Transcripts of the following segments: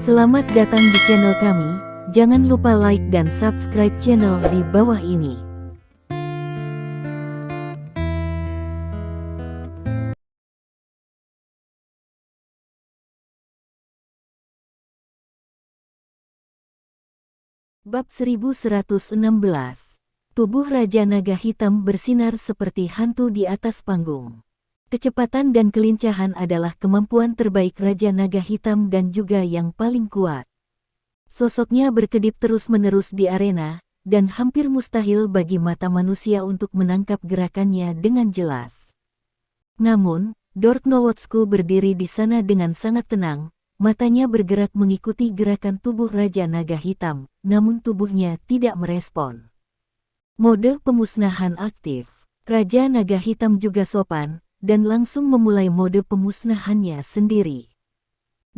Selamat datang di channel kami, jangan lupa like dan subscribe channel di bawah ini. Bab 1116. Tubuh Raja Naga Hitam bersinar seperti hantu di atas panggung. Kecepatan dan kelincahan adalah kemampuan terbaik Raja Naga Hitam dan juga yang paling kuat. Sosoknya berkedip terus-menerus di arena, dan hampir mustahil bagi mata manusia untuk menangkap gerakannya dengan jelas. Namun, Dork Nowotsku berdiri di sana dengan sangat tenang, matanya bergerak mengikuti gerakan tubuh Raja Naga Hitam, namun tubuhnya tidak merespon. Mode pemusnahan aktif. Raja Naga Hitam juga sopan, dan langsung memulai mode pemusnahannya sendiri.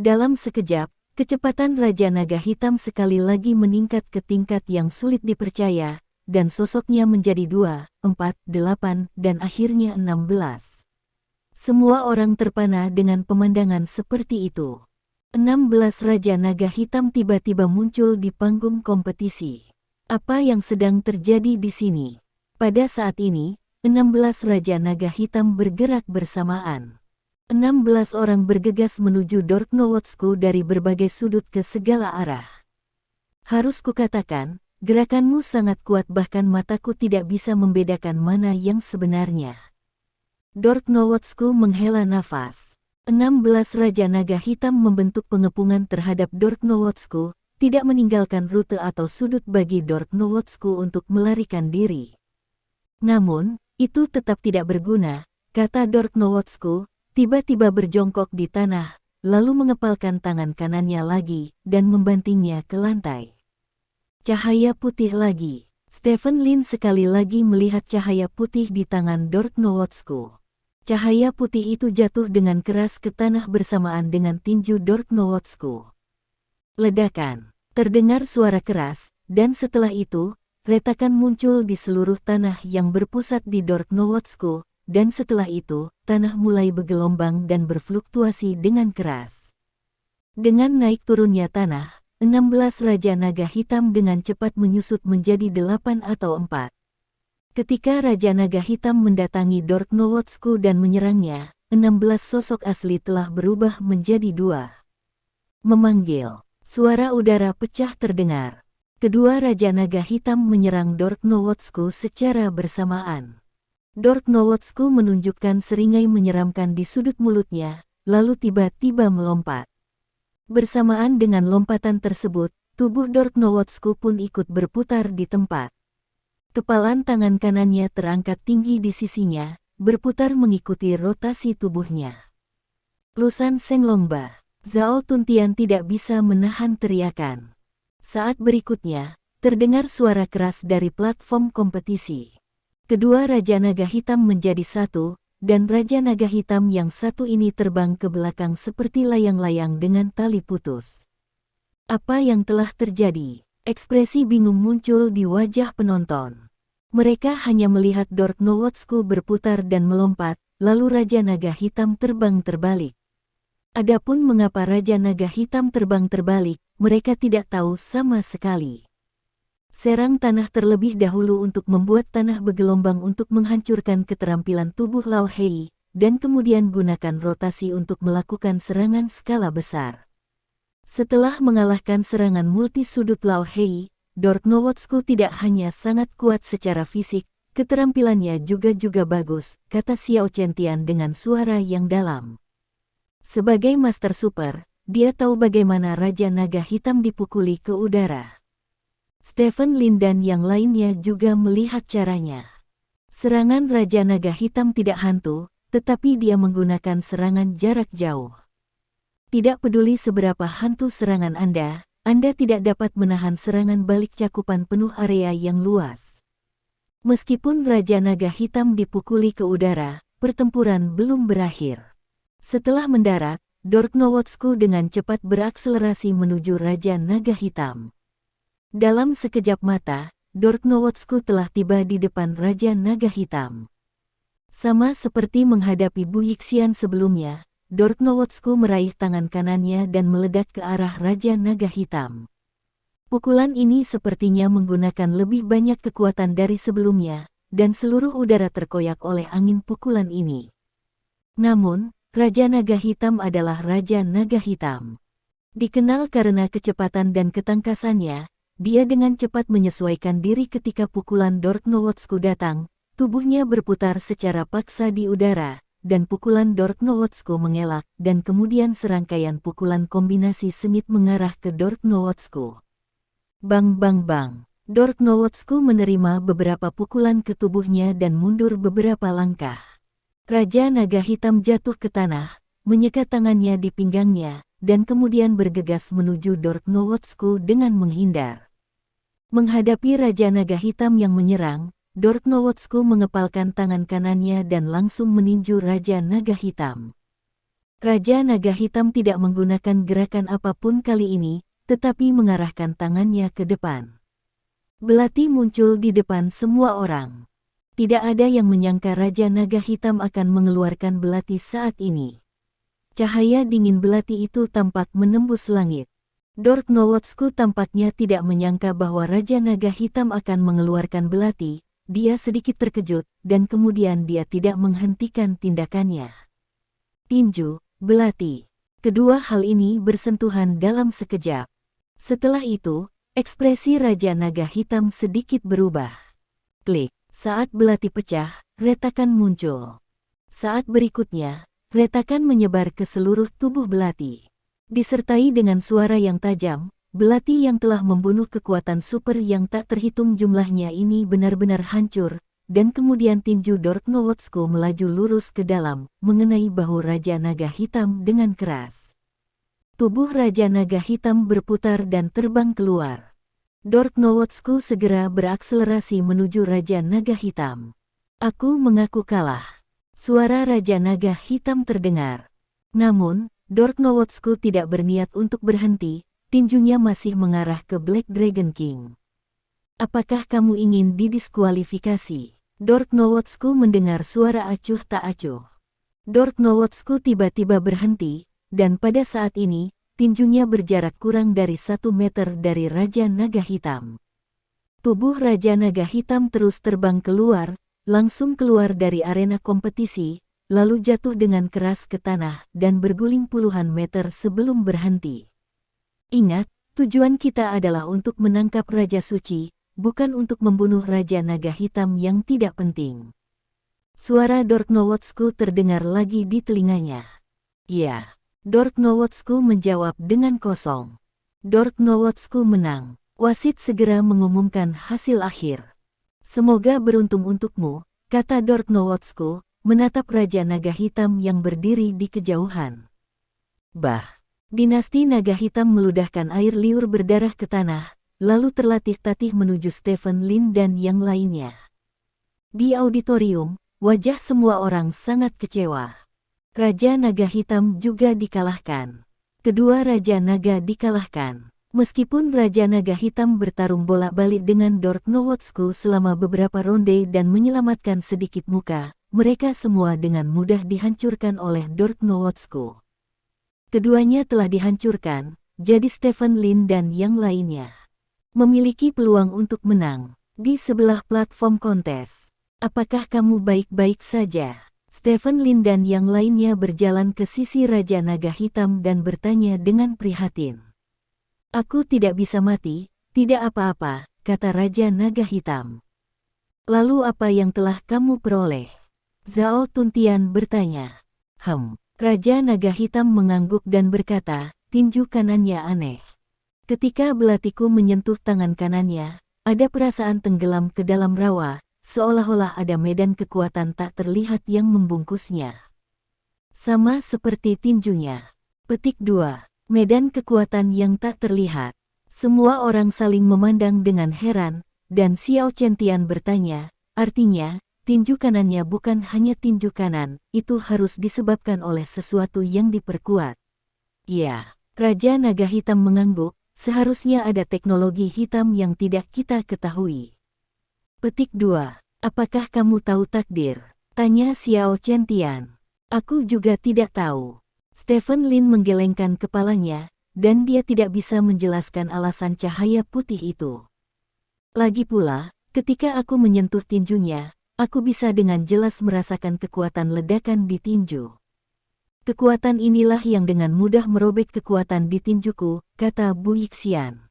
Dalam sekejap, kecepatan Raja Naga Hitam sekali lagi meningkat ke tingkat yang sulit dipercaya, dan sosoknya menjadi 2, 4, 8, dan akhirnya 16. Semua orang terpana dengan pemandangan seperti itu. 16 Raja Naga Hitam tiba-tiba muncul di panggung kompetisi. Apa yang sedang terjadi di sini? Pada saat ini, 16 Raja Naga Hitam bergerak bersamaan. 16 orang bergegas menuju Dork Nowotsku dari berbagai sudut ke segala arah. Harus kukatakan, gerakanmu sangat kuat bahkan mataku tidak bisa membedakan mana yang sebenarnya. Dork Nowotsku menghela nafas. 16 Raja Naga Hitam membentuk pengepungan terhadap Dork Nowotsku, tidak meninggalkan rute atau sudut bagi Dork Nowotsku untuk melarikan diri. Namun, itu tetap tidak berguna, kata Dork Nowotsku, tiba-tiba berjongkok di tanah, lalu mengepalkan tangan kanannya lagi, dan membantingnya ke lantai. Cahaya putih lagi. Stephen Lin sekali lagi melihat cahaya putih di tangan Dork Nowotsku. Cahaya putih itu jatuh dengan keras ke tanah bersamaan dengan tinju Dork Nowotsku. Ledakan. Terdengar suara keras, dan setelah itu, retakan muncul di seluruh tanah yang berpusat di Dork Nowotsku, dan setelah itu, tanah mulai bergelombang dan berfluktuasi dengan keras. Dengan naik turunnya tanah, 16 Raja Naga Hitam dengan cepat menyusut menjadi 8 atau 4. Ketika Raja Naga Hitam mendatangi Dork Nowotsku dan menyerangnya, 16 sosok asli telah berubah menjadi 2. Memanggil. Suara udara pecah terdengar. Kedua Raja Naga Hitam menyerang Dork Nowotsku secara bersamaan. Dork Nowotsku menunjukkan seringai menyeramkan di sudut mulutnya, lalu tiba-tiba melompat. Bersamaan dengan lompatan tersebut, tubuh Dork Nowotsku pun ikut berputar di tempat. Kepalan tangan kanannya terangkat tinggi di sisinya, berputar mengikuti rotasi tubuhnya. Lusan Senglongba. Zhao Tuntian tidak bisa menahan teriakan. Saat berikutnya, terdengar suara keras dari platform kompetisi. Kedua Raja Naga Hitam menjadi satu, dan Raja Naga Hitam yang satu ini terbang ke belakang seperti layang-layang dengan tali putus. Apa yang telah terjadi? Ekspresi bingung muncul di wajah penonton. Mereka hanya melihat Dork Nowotsku berputar dan melompat, lalu Raja Naga Hitam terbang terbalik. Adapun mengapa Raja Naga Hitam terbang terbalik, mereka tidak tahu sama sekali. Serang tanah terlebih dahulu untuk membuat tanah bergelombang untuk menghancurkan keterampilan tubuh Lao Hei, dan kemudian gunakan rotasi untuk melakukan serangan skala besar. Setelah mengalahkan serangan multi sudut Lao Hei, Dork Nowotsku tidak hanya sangat kuat secara fisik, keterampilannya juga bagus, kata Xiao Chentian dengan suara yang dalam. Sebagai Master Super, dia tahu bagaimana Raja Naga Hitam dipukuli ke udara. Stephen Lin dan yang lainnya juga melihat caranya. Serangan Raja Naga Hitam tidak hantu, tetapi dia menggunakan serangan jarak jauh. Tidak peduli seberapa hantu serangan Anda tidak dapat menahan serangan balik cakupan penuh area yang luas. Meskipun Raja Naga Hitam dipukuli ke udara, pertempuran belum berakhir. Setelah mendarat, Dork Nowotsku dengan cepat berakselerasi menuju Raja Naga Hitam. Dalam sekejap mata, Dork Nowotsku telah tiba di depan Raja Naga Hitam. Sama seperti menghadapi Bu Yixian sebelumnya, Dorknowotsku meraih tangan kanannya dan meledak ke arah Raja Naga Hitam. Pukulan ini sepertinya menggunakan lebih banyak kekuatan dari sebelumnya, dan seluruh udara terkoyak oleh angin pukulan ini. Namun, Raja Naga Hitam adalah Raja Naga Hitam. Dikenal karena kecepatan dan ketangkasannya, dia dengan cepat menyesuaikan diri ketika pukulan Dorknowotsku datang, tubuhnya berputar secara paksa di udara, dan pukulan Dorknowotsku mengelak, dan kemudian serangkaian pukulan kombinasi sengit mengarah ke Dorknowotsku. Bang bang bang, Dorknowotsku menerima beberapa pukulan ke tubuhnya dan mundur beberapa langkah. Raja Naga Hitam jatuh ke tanah, menyekat tangannya di pinggangnya, dan kemudian bergegas menuju Dorknowotsku dengan menghindar. Menghadapi Raja Naga Hitam yang menyerang, Dorknowotsku mengepalkan tangan kanannya dan langsung meninju Raja Naga Hitam. Raja Naga Hitam tidak menggunakan gerakan apapun kali ini, tetapi mengarahkan tangannya ke depan. Belati muncul di depan semua orang. Tidak ada yang menyangka Raja Naga Hitam akan mengeluarkan belati saat ini. Cahaya dingin belati itu tampak menembus langit. Dorknowotsku tampaknya tidak menyangka bahwa Raja Naga Hitam akan mengeluarkan belati. Dia sedikit terkejut, dan kemudian dia tidak menghentikan tindakannya. Tinju, belati. Kedua hal ini bersentuhan dalam sekejap. Setelah itu, ekspresi Raja Naga Hitam sedikit berubah. Klik, saat belati pecah, retakan muncul. Saat berikutnya, retakan menyebar ke seluruh tubuh belati. Disertai dengan suara yang tajam, belati yang telah membunuh kekuatan super yang tak terhitung jumlahnya ini benar-benar hancur, dan kemudian tinju Dorknowotsku melaju lurus ke dalam, mengenai bahu Raja Naga Hitam dengan keras. Tubuh Raja Naga Hitam berputar dan terbang keluar. Dorknowotsku segera berakselerasi menuju Raja Naga Hitam. Aku mengaku kalah. Suara Raja Naga Hitam terdengar. Namun, Dorknowotsku tidak berniat untuk berhenti, tinjunya masih mengarah ke Black Dragon King. Apakah kamu ingin didiskualifikasi? Dorknowotsku mendengar suara acuh tak acuh. Dorknowotsku tiba-tiba berhenti, dan pada saat ini, tinjunya berjarak kurang dari 1 meter dari Raja Naga Hitam. Tubuh Raja Naga Hitam terus terbang keluar, langsung keluar dari arena kompetisi, lalu jatuh dengan keras ke tanah dan berguling puluhan meter sebelum berhenti. Ingat, tujuan kita adalah untuk menangkap Raja Suci, bukan untuk membunuh Raja Naga Hitam yang tidak penting. Suara Dorknowotsku terdengar lagi di telinganya. Ya, Dorknowotsku menjawab dengan kosong. Dorknowotsku menang. Wasit segera mengumumkan hasil akhir. Semoga beruntung untukmu, kata Dorknowotsku, menatap Raja Naga Hitam yang berdiri di kejauhan. Bah! Dinasti Naga Hitam meludahkan air liur berdarah ke tanah, lalu terlatih-tatih menuju Stephen Lin dan yang lainnya. Di auditorium, wajah semua orang sangat kecewa. Raja Naga Hitam juga dikalahkan. Kedua Raja Naga dikalahkan. Meskipun Raja Naga Hitam bertarung bolak-balik dengan Dorknowotsku selama beberapa ronde dan menyelamatkan sedikit muka, mereka semua dengan mudah dihancurkan oleh Dorknowotsku. Keduanya telah dihancurkan, jadi Stephen Lin dan yang lainnya memiliki peluang untuk menang di sebelah platform kontes. Apakah kamu baik-baik saja? Stephen Lin dan yang lainnya berjalan ke sisi Raja Naga Hitam dan bertanya dengan prihatin. Aku tidak bisa mati, tidak apa-apa, kata Raja Naga Hitam. Lalu apa yang telah kamu peroleh? Zhao Tuntian bertanya. Raja Naga Hitam mengangguk dan berkata, tinju kanannya aneh. Ketika belatiku menyentuh tangan kanannya, ada perasaan tenggelam ke dalam rawa, seolah-olah ada medan kekuatan tak terlihat yang membungkusnya. Sama seperti tinjunya. Petik 2. Medan kekuatan yang tak terlihat. Semua orang saling memandang dengan heran, dan Xiao Chentian bertanya, artinya, tinju kanannya bukan hanya tinju kanan, itu harus disebabkan oleh sesuatu yang diperkuat. Ya, Raja Naga Hitam mengangguk, seharusnya ada teknologi hitam yang tidak kita ketahui. Petik 2. Apakah kamu tahu takdir? Tanya Xiao Chentian. Aku juga tidak tahu. Stephen Lin menggelengkan kepalanya, dan dia tidak bisa menjelaskan alasan cahaya putih itu. Lagi pula, ketika aku menyentuh tinjunya, aku bisa dengan jelas merasakan kekuatan ledakan di tinju. Kekuatan inilah yang dengan mudah merobek kekuatan di tinjuku, kata Bu Yixian.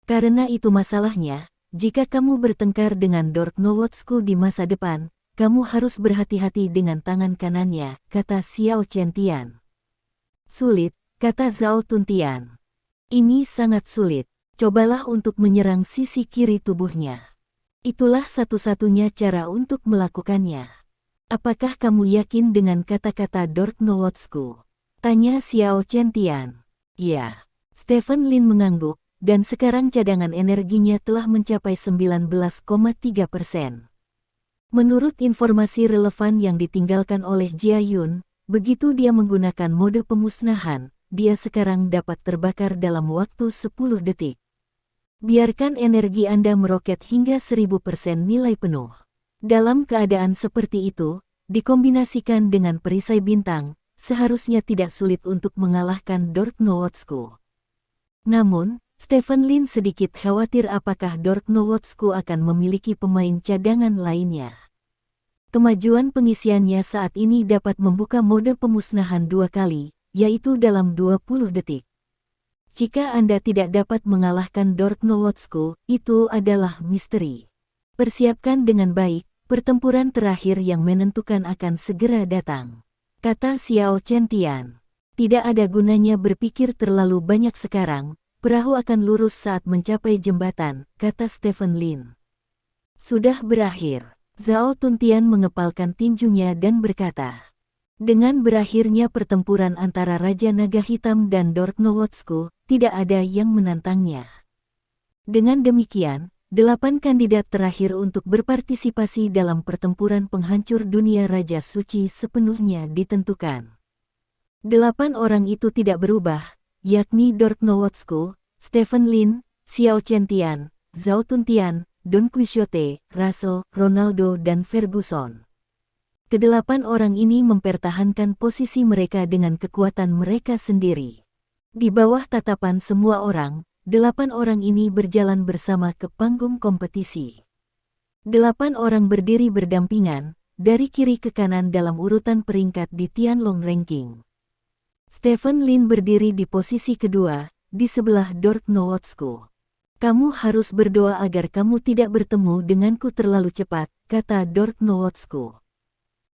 Karena itu masalahnya, jika kamu bertengkar dengan Dork Nowotsku di masa depan, kamu harus berhati-hati dengan tangan kanannya, kata Xiao Chentian. Sulit, kata Zhao Tuntian. Ini sangat sulit. Cobalah untuk menyerang sisi kiri tubuhnya. Itulah satu-satunya cara untuk melakukannya. Apakah kamu yakin dengan kata-kata Dork Nowotsku? Tanya Xiao Chentian. Ya. Stephen Lin mengangguk, dan sekarang cadangan energinya telah mencapai 19,3%. Menurut informasi relevan yang ditinggalkan oleh Jia Yun, begitu dia menggunakan mode pemusnahan, dia sekarang dapat terbakar dalam waktu 10 detik. Biarkan energi Anda meroket hingga 1000% nilai penuh. Dalam keadaan seperti itu, dikombinasikan dengan perisai bintang, seharusnya tidak sulit untuk mengalahkan Dork Nowotsku. Namun, Stephen Lin sedikit khawatir apakah Dork Nowotsku akan memiliki pemain cadangan lainnya. Kemajuan pengisiannya saat ini dapat membuka mode pemusnahan 2 kali, yaitu dalam 20 detik. Jika Anda tidak dapat mengalahkan Dork Nowotsku, itu adalah misteri. Persiapkan dengan baik, pertempuran terakhir yang menentukan akan segera datang. Kata Xiao Chentian. Tidak ada gunanya berpikir terlalu banyak sekarang, perahu akan lurus saat mencapai jembatan, kata Stephen Lin. Sudah berakhir. Zhao Tuntian mengepalkan tinjunya dan berkata, dengan berakhirnya pertempuran antara Raja Naga Hitam dan Dork Nowotsku, tidak ada yang menantangnya. Dengan demikian, 8 kandidat terakhir untuk berpartisipasi dalam pertempuran penghancur dunia Raja Suci sepenuhnya ditentukan. 8 orang itu tidak berubah, yakni Dork Nowotsku, Stephen Lin, Xiao Chentian, Zhao Tuntian, Don Quixote, Russell, Ronaldo dan Ferguson. Kedelapan orang ini mempertahankan posisi mereka dengan kekuatan mereka sendiri. Di bawah tatapan semua orang, 8 orang ini berjalan bersama ke panggung kompetisi. 8 orang berdiri berdampingan, dari kiri ke kanan dalam urutan peringkat di Tianlong Ranking. Stephen Lin berdiri di posisi kedua, di sebelah Dork Nowotsku. Kamu harus berdoa agar kamu tidak bertemu denganku terlalu cepat, kata Dork Nowotsku.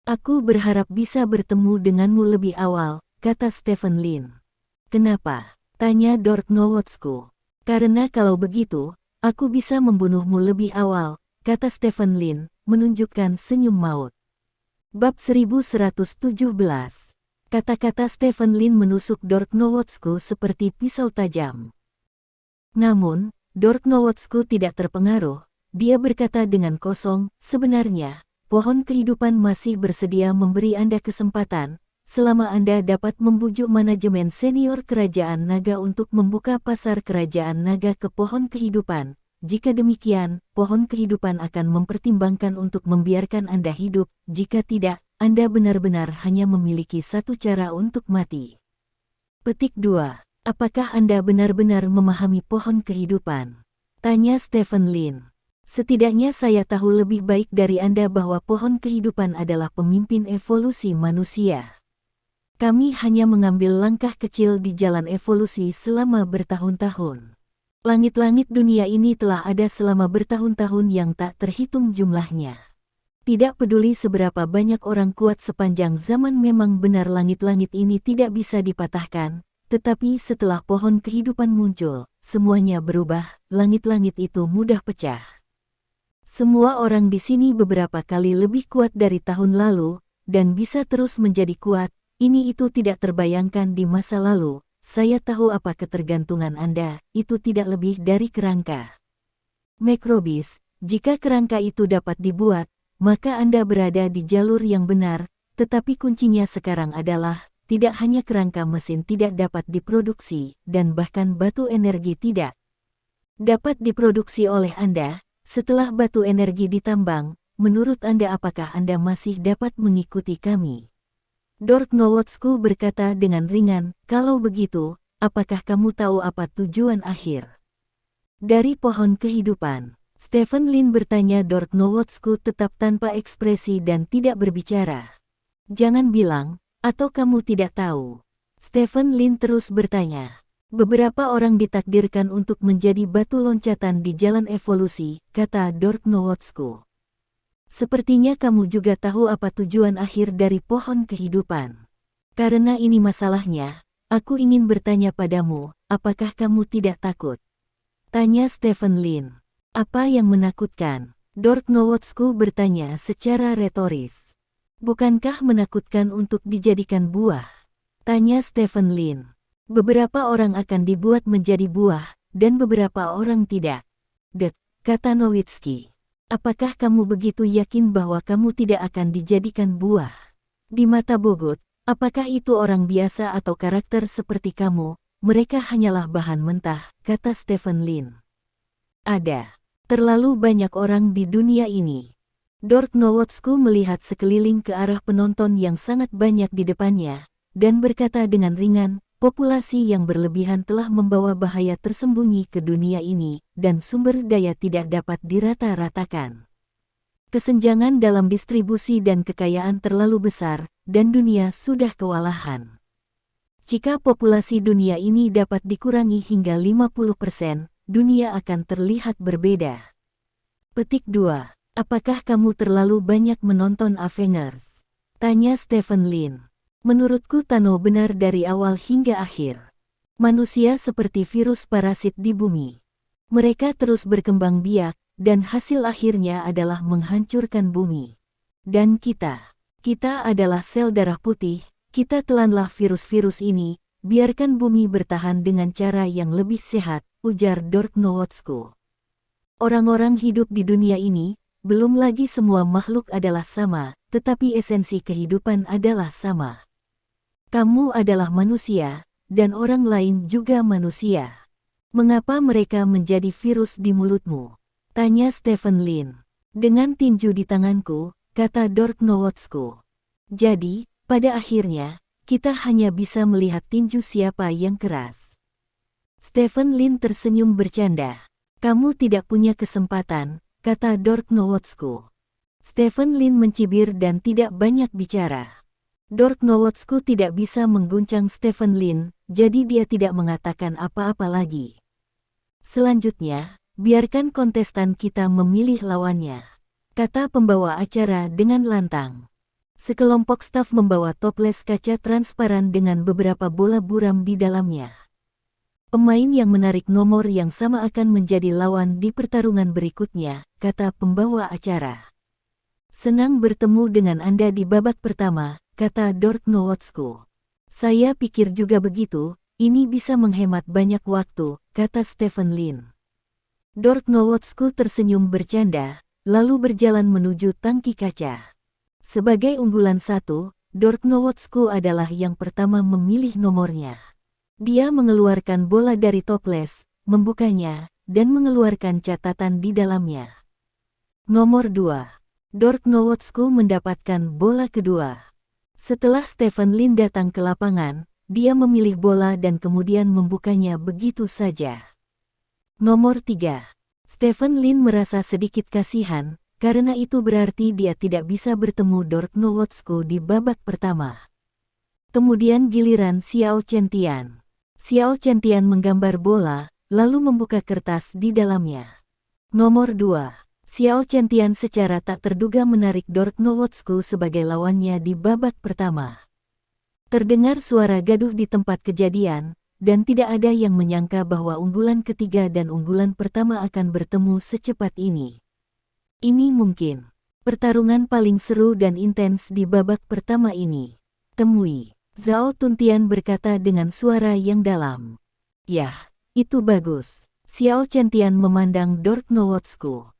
Aku berharap bisa bertemu denganmu lebih awal, kata Stephen Lin. Kenapa? Tanya Dork Nowotsku. Karena kalau begitu, aku bisa membunuhmu lebih awal, kata Stephen Lin, menunjukkan senyum maut. Bab 1117. Kata-kata Stephen Lin menusuk Dork Nowotsku seperti pisau tajam. Namun, Dork Nowotsku tidak terpengaruh. Dia berkata dengan kosong, sebenarnya, pohon kehidupan masih bersedia memberi Anda kesempatan, selama Anda dapat membujuk manajemen senior Kerajaan Naga untuk membuka pasar Kerajaan Naga ke pohon kehidupan. Jika demikian, pohon kehidupan akan mempertimbangkan untuk membiarkan Anda hidup, jika tidak, Anda benar-benar hanya memiliki satu cara untuk mati. Petik 2. Apakah Anda benar-benar memahami pohon kehidupan? Tanya Stephen Lin. Setidaknya saya tahu lebih baik dari Anda bahwa pohon kehidupan adalah pemimpin evolusi manusia. Kami hanya mengambil langkah kecil di jalan evolusi selama bertahun-tahun. Langit-langit dunia ini telah ada selama bertahun-tahun yang tak terhitung jumlahnya. Tidak peduli seberapa banyak orang kuat sepanjang zaman, memang benar langit-langit ini tidak bisa dipatahkan. Tetapi setelah pohon kehidupan muncul, semuanya berubah, langit-langit itu mudah pecah. Semua orang di sini beberapa kali lebih kuat dari tahun lalu, dan bisa terus menjadi kuat, ini itu tidak terbayangkan di masa lalu. Saya tahu apa ketergantungan Anda, itu tidak lebih dari kerangka. Macrobis, jika kerangka itu dapat dibuat, maka Anda berada di jalur yang benar, tetapi kuncinya sekarang adalah, tidak hanya kerangka mesin tidak dapat diproduksi, dan bahkan batu energi tidak dapat diproduksi oleh Anda. Setelah batu energi ditambang, menurut Anda apakah Anda masih dapat mengikuti kami? Dork Nowotsku berkata dengan ringan, kalau begitu, apakah kamu tahu apa tujuan akhir dari pohon kehidupan? Stephen Lin bertanya. Dork Nowotsku tetap tanpa ekspresi dan tidak berbicara. Jangan bilang, atau kamu tidak tahu. Stephen Lin terus bertanya. Beberapa orang ditakdirkan untuk menjadi batu loncatan di jalan evolusi, kata Dork Nowotsku. Sepertinya kamu juga tahu apa tujuan akhir dari pohon kehidupan. Karena ini masalahnya, aku ingin bertanya padamu, apakah kamu tidak takut? Tanya Stephen Lin. Apa yang menakutkan? Dork Nowotsku bertanya secara retoris. Bukankah menakutkan untuk dijadikan buah? Tanya Stephen Lin. Beberapa orang akan dibuat menjadi buah, dan beberapa orang tidak. Kata Nowitzki. Apakah kamu begitu yakin bahwa kamu tidak akan dijadikan buah? Di mata Bogut, apakah itu orang biasa atau karakter seperti kamu? Mereka hanyalah bahan mentah, kata Stephen Lin. Ada terlalu banyak orang di dunia ini. Dork Nowotsku melihat sekeliling ke arah penonton yang sangat banyak di depannya, dan berkata dengan ringan, populasi yang berlebihan telah membawa bahaya tersembunyi ke dunia ini, dan sumber daya tidak dapat dirata-ratakan. Kesenjangan dalam distribusi dan kekayaan terlalu besar, dan dunia sudah kewalahan. Jika populasi dunia ini dapat dikurangi hingga 50%, dunia akan terlihat berbeda. Petik 2. Apakah kamu terlalu banyak menonton Avengers? Tanya Stephen Lin. Menurutku Thanos benar dari awal hingga akhir. Manusia seperti virus parasit di bumi. Mereka terus berkembang biak, dan hasil akhirnya adalah menghancurkan bumi. Dan kita adalah sel darah putih, kita telanlah virus-virus ini, biarkan bumi bertahan dengan cara yang lebih sehat, ujar Dork Nowotsku. Orang-orang hidup di dunia ini, belum lagi semua makhluk adalah sama, tetapi esensi kehidupan adalah sama. Kamu adalah manusia, dan orang lain juga manusia. Mengapa mereka menjadi virus di mulutmu? Tanya Stephen Lin. Dengan tinju di tanganku, kata Dork Nowotsku. Jadi, pada akhirnya, kita hanya bisa melihat tinju siapa yang keras. Stephen Lin tersenyum bercanda. Kamu tidak punya kesempatan, kata Dork Nowotsku. Stephen Lin mencibir dan tidak banyak bicara. Dork Nowotsku tidak bisa mengguncang Stephen Lin, jadi dia tidak mengatakan apa-apa lagi. Selanjutnya, biarkan kontestan kita memilih lawannya, kata pembawa acara dengan lantang. Sekelompok staf membawa toples kaca transparan dengan beberapa bola buram di dalamnya. Pemain yang menarik nomor yang sama akan menjadi lawan di pertarungan berikutnya, kata pembawa acara. Senang bertemu dengan Anda di babak pertama, kata Dork Nowotsku. Saya pikir juga begitu, ini bisa menghemat banyak waktu, kata Stephen Lin. Dork Nowotsku tersenyum bercanda, lalu berjalan menuju tangki kaca. Sebagai unggulan 1, Dork Nowotsku adalah yang pertama memilih nomornya. Dia mengeluarkan bola dari toples, membukanya, dan mengeluarkan catatan di dalamnya. Nomor 2. Dork Nowotsku mendapatkan bola kedua. Setelah Stephen Lin datang ke lapangan, dia memilih bola dan kemudian membukanya begitu saja. Nomor 3. Stephen Lin merasa sedikit kasihan, karena itu berarti dia tidak bisa bertemu Dork Nowotsku di babak pertama. Kemudian giliran Xiao Chentian. Xiao Chentian menggambar bola, lalu membuka kertas di dalamnya. Nomor 2. Xiao Chentian secara tak terduga menarik Dork Nowotsku sebagai lawannya di babak pertama. Terdengar suara gaduh di tempat kejadian, dan tidak ada yang menyangka bahwa unggulan ketiga dan unggulan pertama akan bertemu secepat ini. Ini mungkin pertarungan paling seru dan intens di babak pertama ini. Temui. Zhao Tuntian berkata dengan suara yang dalam. Yah, itu bagus. Xiao Chentian memandang Dork Nowotsku.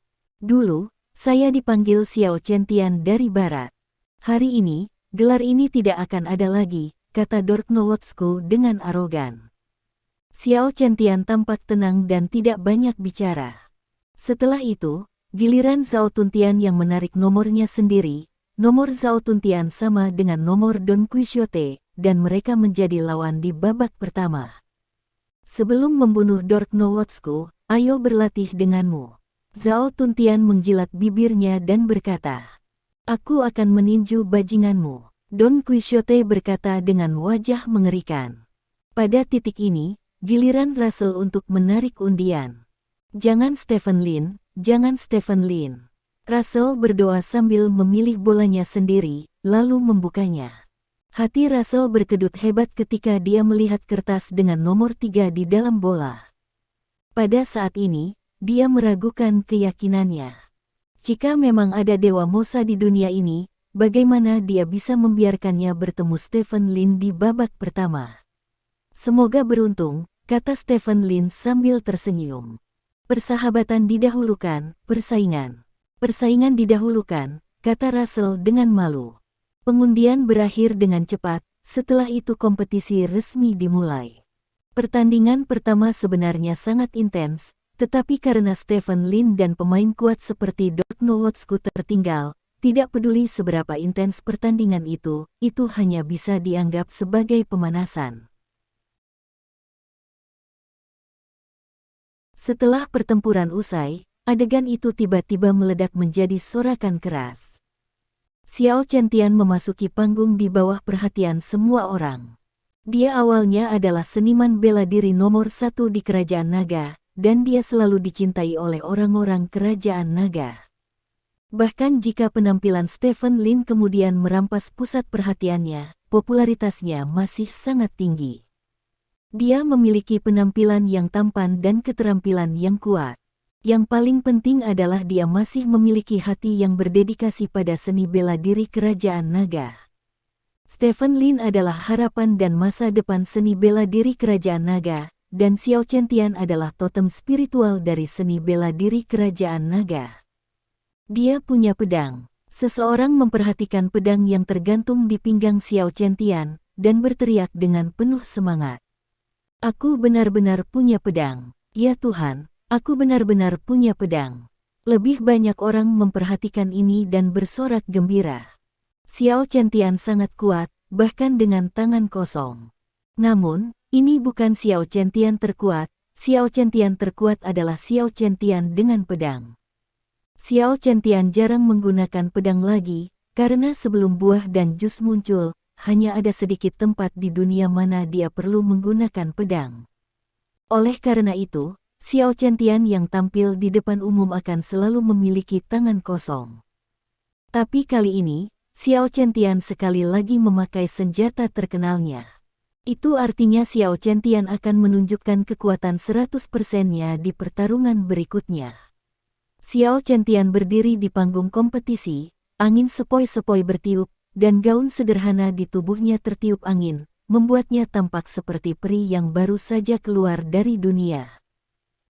Dulu, saya dipanggil Xiao Chentian dari barat. Hari ini, gelar ini tidak akan ada lagi, kata Dork Nowotsku dengan arogan. Xiao Chentian tampak tenang dan tidak banyak bicara. Setelah itu, giliran Zhao Tuntian yang menarik nomornya sendiri, nomor Zhao Tuntian sama dengan nomor Don Quixote, dan mereka menjadi lawan di babak pertama. Sebelum membunuh Dork Nowotsku, ayo berlatih denganmu. Zhao Tuntian menjilat bibirnya dan berkata, aku akan meninju bajinganmu. Don Quixote berkata dengan wajah mengerikan. Pada titik ini, giliran Russell untuk menarik undian. Jangan Stephen Lin, jangan Stephen Lin. Russell berdoa sambil memilih bolanya sendiri, lalu membukanya. Hati Russell berkedut hebat ketika dia melihat kertas dengan nomor 3 di dalam bola. Pada saat ini, dia meragukan keyakinannya. Jika memang ada Dewa Mosa di dunia ini, bagaimana dia bisa membiarkannya bertemu Stephen Lin di babak pertama? Semoga beruntung, kata Stephen Lin sambil tersenyum. Persahabatan didahulukan, persaingan. Persaingan didahulukan, kata Russell dengan malu. Pengundian berakhir dengan cepat, setelah itu kompetisi resmi dimulai. Pertandingan pertama sebenarnya sangat intens, tetapi karena Stephen Lin dan pemain kuat seperti Dork Nowotsku tertinggal, tidak peduli seberapa intens pertandingan itu hanya bisa dianggap sebagai pemanasan. Setelah pertempuran usai, adegan itu tiba-tiba meledak menjadi sorakan keras. Xiao Qiantian memasuki panggung di bawah perhatian semua orang. Dia awalnya adalah seniman bela diri nomor 1 di Kerajaan Naga, dan dia selalu dicintai oleh orang-orang Kerajaan Naga. Bahkan jika penampilan Stephen Lin kemudian merampas pusat perhatiannya, popularitasnya masih sangat tinggi. Dia memiliki penampilan yang tampan dan keterampilan yang kuat. Yang paling penting adalah dia masih memiliki hati yang berdedikasi pada seni bela diri Kerajaan Naga. Stephen Lin adalah harapan dan masa depan seni bela diri Kerajaan Naga, dan Xiao Qiantian adalah totem spiritual dari seni bela diri Kerajaan Naga. Dia punya pedang. Seseorang memperhatikan pedang yang tergantung di pinggang Xiao Qiantian, dan berteriak dengan penuh semangat. Aku benar-benar punya pedang. Ya Tuhan, aku benar-benar punya pedang. Lebih banyak orang memperhatikan ini dan bersorak gembira. Xiao Qiantian sangat kuat, bahkan dengan tangan kosong. Namun, ini bukan Xiao Qiantian terkuat. Xiao Qiantian terkuat adalah Xiao Qiantian dengan pedang. Xiao Qiantian jarang menggunakan pedang lagi, karena sebelum buah dan jus muncul, hanya ada sedikit tempat di dunia mana dia perlu menggunakan pedang. Oleh karena itu, Xiao Qiantian yang tampil di depan umum akan selalu memiliki tangan kosong. Tapi kali ini, Xiao Qiantian sekali lagi memakai senjata terkenalnya. Itu artinya Xiao Qiantian akan menunjukkan kekuatan 100%-nya di pertarungan berikutnya. Xiao Qiantian berdiri di panggung kompetisi, angin sepoi-sepoi bertiup, dan gaun sederhana di tubuhnya tertiup angin, membuatnya tampak seperti peri yang baru saja keluar dari dunia.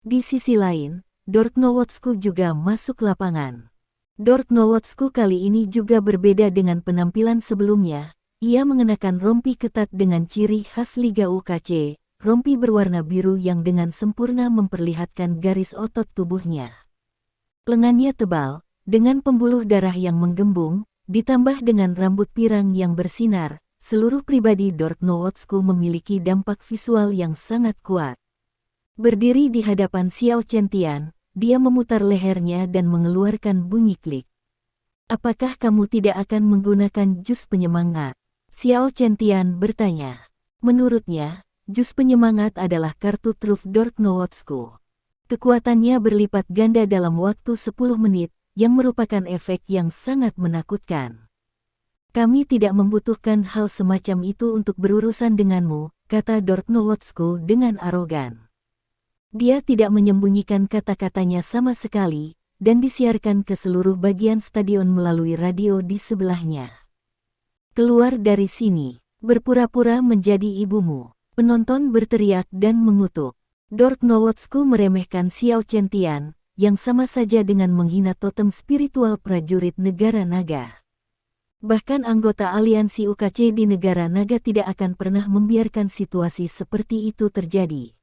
Di sisi lain, Dork Nowotsku juga masuk lapangan. Dork Nowotsku kali ini juga berbeda dengan penampilan sebelumnya. Ia mengenakan rompi ketat dengan ciri khas Liga UKC, rompi berwarna biru yang dengan sempurna memperlihatkan garis otot tubuhnya. Lengannya tebal, dengan pembuluh darah yang menggembung, ditambah dengan rambut pirang yang bersinar, seluruh pribadi Dork Nowotsku memiliki dampak visual yang sangat kuat. Berdiri di hadapan Xiao Qiantian, dia memutar lehernya dan mengeluarkan bunyi klik. Apakah kamu tidak akan menggunakan jus penyemangat? Xiao Qiantian bertanya. Menurutnya, jus penyemangat adalah kartu truf Dork Nowotsku. Kekuatannya berlipat ganda dalam waktu 10 menit, yang merupakan efek yang sangat menakutkan. Kami tidak membutuhkan hal semacam itu untuk berurusan denganmu, kata Dork Nowotsku dengan arogan. Dia tidak menyembunyikan kata-katanya sama sekali, dan disiarkan ke seluruh bagian stadion melalui radio di sebelahnya. Keluar dari sini, berpura-pura menjadi ibumu. Penonton berteriak dan mengutuk. Dork Nowotsku meremehkan Xiao Qiantian, yang sama saja dengan menghina totem spiritual prajurit negara naga. Bahkan anggota aliansi UKC di negara naga tidak akan pernah membiarkan situasi seperti itu terjadi.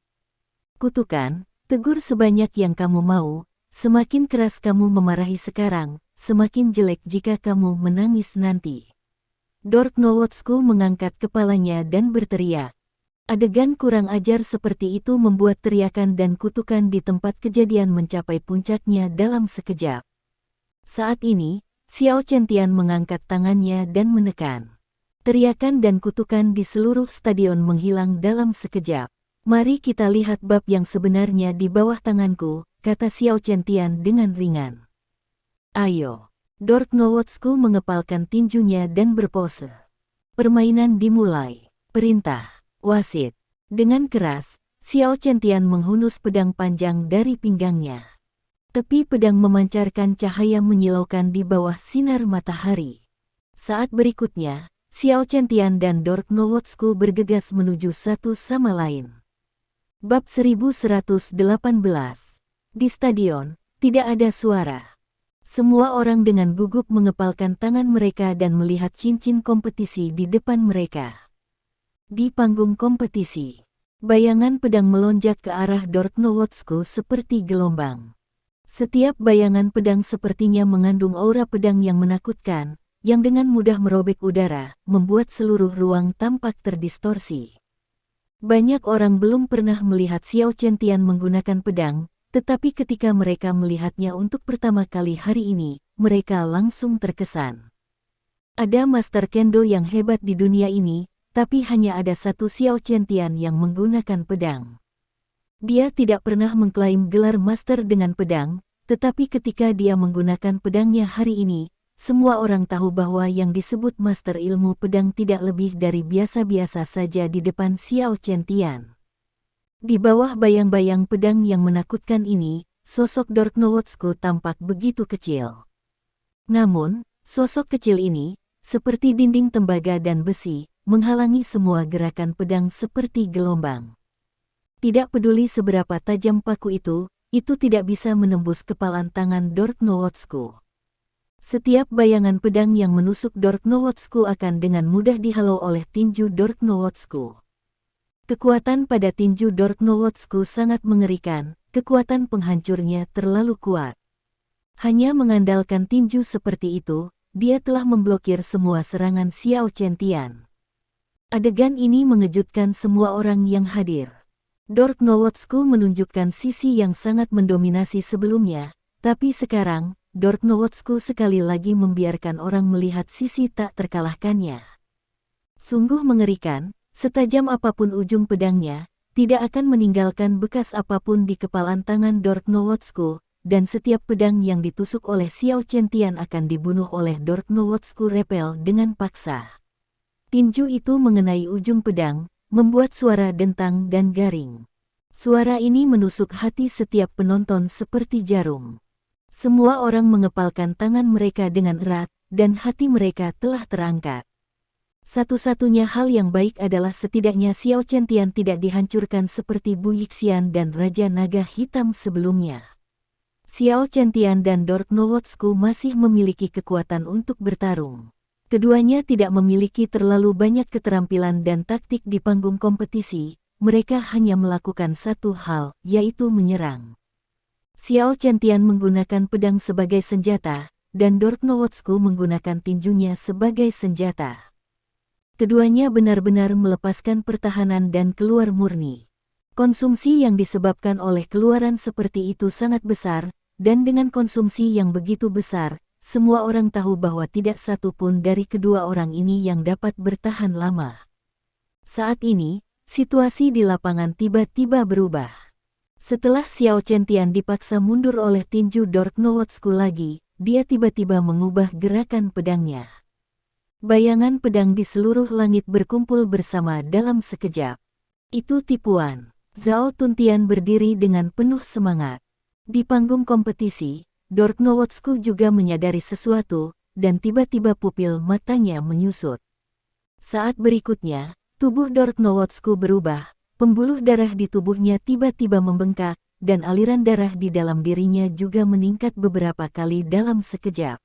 Kutukan, tegur sebanyak yang kamu mau, semakin keras kamu memarahi sekarang, semakin jelek jika kamu menangis nanti. Dork Nowotsku mengangkat kepalanya dan berteriak. Adegan kurang ajar seperti itu membuat teriakan dan kutukan di tempat kejadian mencapai puncaknya dalam sekejap. Saat ini, Xiao Chentian mengangkat tangannya dan menekan. Teriakan dan kutukan di seluruh stadion menghilang dalam sekejap. Mari kita lihat bab yang sebenarnya di bawah tanganku, kata Xiao Chentian dengan ringan. Ayo. Dork Nowotsku mengepalkan tinjunya dan berpose. Permainan dimulai. Perintah. Wasit. Dengan keras, Xiao Chentian menghunus pedang panjang dari pinggangnya. Tepi pedang memancarkan cahaya menyilaukan di bawah sinar matahari. Saat berikutnya, Xiao Chentian dan Dork Nowotsku bergegas menuju satu sama lain. Bab 1118. Di stadion, tidak ada suara. Semua orang dengan gugup mengepalkan tangan mereka dan melihat cincin kompetisi di depan mereka. Di panggung kompetisi, bayangan pedang melonjak ke arah Dork Nowotsku seperti gelombang. Setiap bayangan pedang sepertinya mengandung aura pedang yang menakutkan, yang dengan mudah merobek udara, membuat seluruh ruang tampak terdistorsi. Banyak orang belum pernah melihat Xiao Chentian menggunakan pedang, tetapi ketika mereka melihatnya untuk pertama kali hari ini, mereka langsung terkesan. Ada master kendo yang hebat di dunia ini, tapi hanya ada satu Xiao Chentian yang menggunakan pedang. Dia tidak pernah mengklaim gelar master dengan pedang, tetapi ketika dia menggunakan pedangnya hari ini, semua orang tahu bahwa yang disebut master ilmu pedang tidak lebih dari biasa-biasa saja di depan Xiao Chentian. Di bawah bayang-bayang pedang yang menakutkan ini, sosok Dork Nowotsku tampak begitu kecil. Namun, sosok kecil ini, seperti dinding tembaga dan besi, menghalangi semua gerakan pedang seperti gelombang. Tidak peduli seberapa tajam paku itu tidak bisa menembus kepalan tangan Dork Nowotsku. Setiap bayangan pedang yang menusuk Dork Nowotsku akan dengan mudah dihalau oleh tinju Dork Nowotsku. Kekuatan pada tinju Dork Nowotsku sangat mengerikan, kekuatan penghancurnya terlalu kuat. Hanya mengandalkan tinju seperti itu, dia telah memblokir semua serangan Xiao Chentian. Adegan ini mengejutkan semua orang yang hadir. Dork Nowotsku menunjukkan sisi yang sangat mendominasi sebelumnya, tapi sekarang, Dork Nowotsku sekali lagi membiarkan orang melihat sisi tak terkalahkannya. Sungguh mengerikan. Setajam apapun ujung pedangnya, tidak akan meninggalkan bekas apapun di kepalan tangan Dork Nowotsku, dan setiap pedang yang ditusuk oleh Xiao Chentian akan dibunuh oleh Dork Nowotsku repel dengan paksa. Tinju itu mengenai ujung pedang, membuat suara dentang dan garing. Suara ini menusuk hati setiap penonton seperti jarum. Semua orang mengepalkan tangan mereka dengan erat, dan hati mereka telah terangkat. Satu-satunya hal yang baik adalah setidaknya Xiao Chentian tidak dihancurkan seperti Bu Yixian dan Raja Naga Hitam sebelumnya. Xiao Chentian dan Dork Nowotsku masih memiliki kekuatan untuk bertarung. Keduanya tidak memiliki terlalu banyak keterampilan dan taktik di panggung kompetisi, mereka hanya melakukan satu hal, yaitu menyerang. Xiao Chentian menggunakan pedang sebagai senjata, dan Dork Nowotsku menggunakan tinjunya sebagai senjata. Keduanya benar-benar melepaskan pertahanan dan keluar murni. Konsumsi yang disebabkan oleh keluaran seperti itu sangat besar, dan dengan konsumsi yang begitu besar, semua orang tahu bahwa tidak satu pun dari kedua orang ini yang dapat bertahan lama. Saat ini, situasi di lapangan tiba-tiba berubah. Setelah Xiao Chentian dipaksa mundur oleh tinju Dork Nowotsku lagi, dia tiba-tiba mengubah gerakan pedangnya. Bayangan pedang di seluruh langit berkumpul bersama dalam sekejap. Itu tipuan. Zhao Tuntian berdiri dengan penuh semangat. Di panggung kompetisi, Dork Nowotsku juga menyadari sesuatu, dan tiba-tiba pupil matanya menyusut. Saat berikutnya, tubuh Dork Nowotsku berubah, pembuluh darah di tubuhnya tiba-tiba membengkak, dan aliran darah di dalam dirinya juga meningkat beberapa kali dalam sekejap.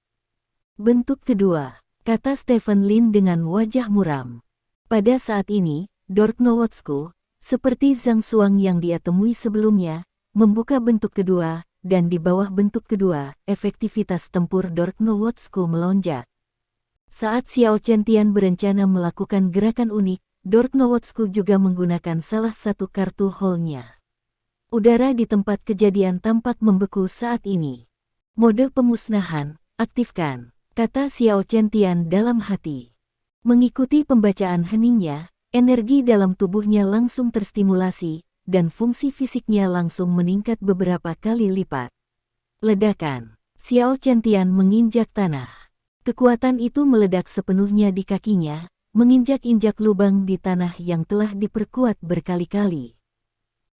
Bentuk kedua. Kata Stephen Lin dengan wajah muram. Pada saat ini, Dork Nowotsku, seperti Zhang Xuang yang dia temui sebelumnya, membuka bentuk kedua, dan di bawah bentuk kedua, efektivitas tempur Dark Nowotsku melonjak. Saat Xiao Chen-tian berencana melakukan gerakan unik, Dark Nowotsku juga menggunakan salah satu kartu hole-nya. Udara di tempat kejadian tampak membeku saat ini. Mode pemusnahan, aktifkan, kata Xiao Chen-tian dalam hati. Mengikuti pembacaan heningnya, energi dalam tubuhnya langsung terstimulasi, dan fungsi fisiknya langsung meningkat beberapa kali lipat. Ledakan. Xiao Chen-tian menginjak tanah. Kekuatan itu meledak sepenuhnya di kakinya, menginjak-injak lubang di tanah yang telah diperkuat berkali-kali.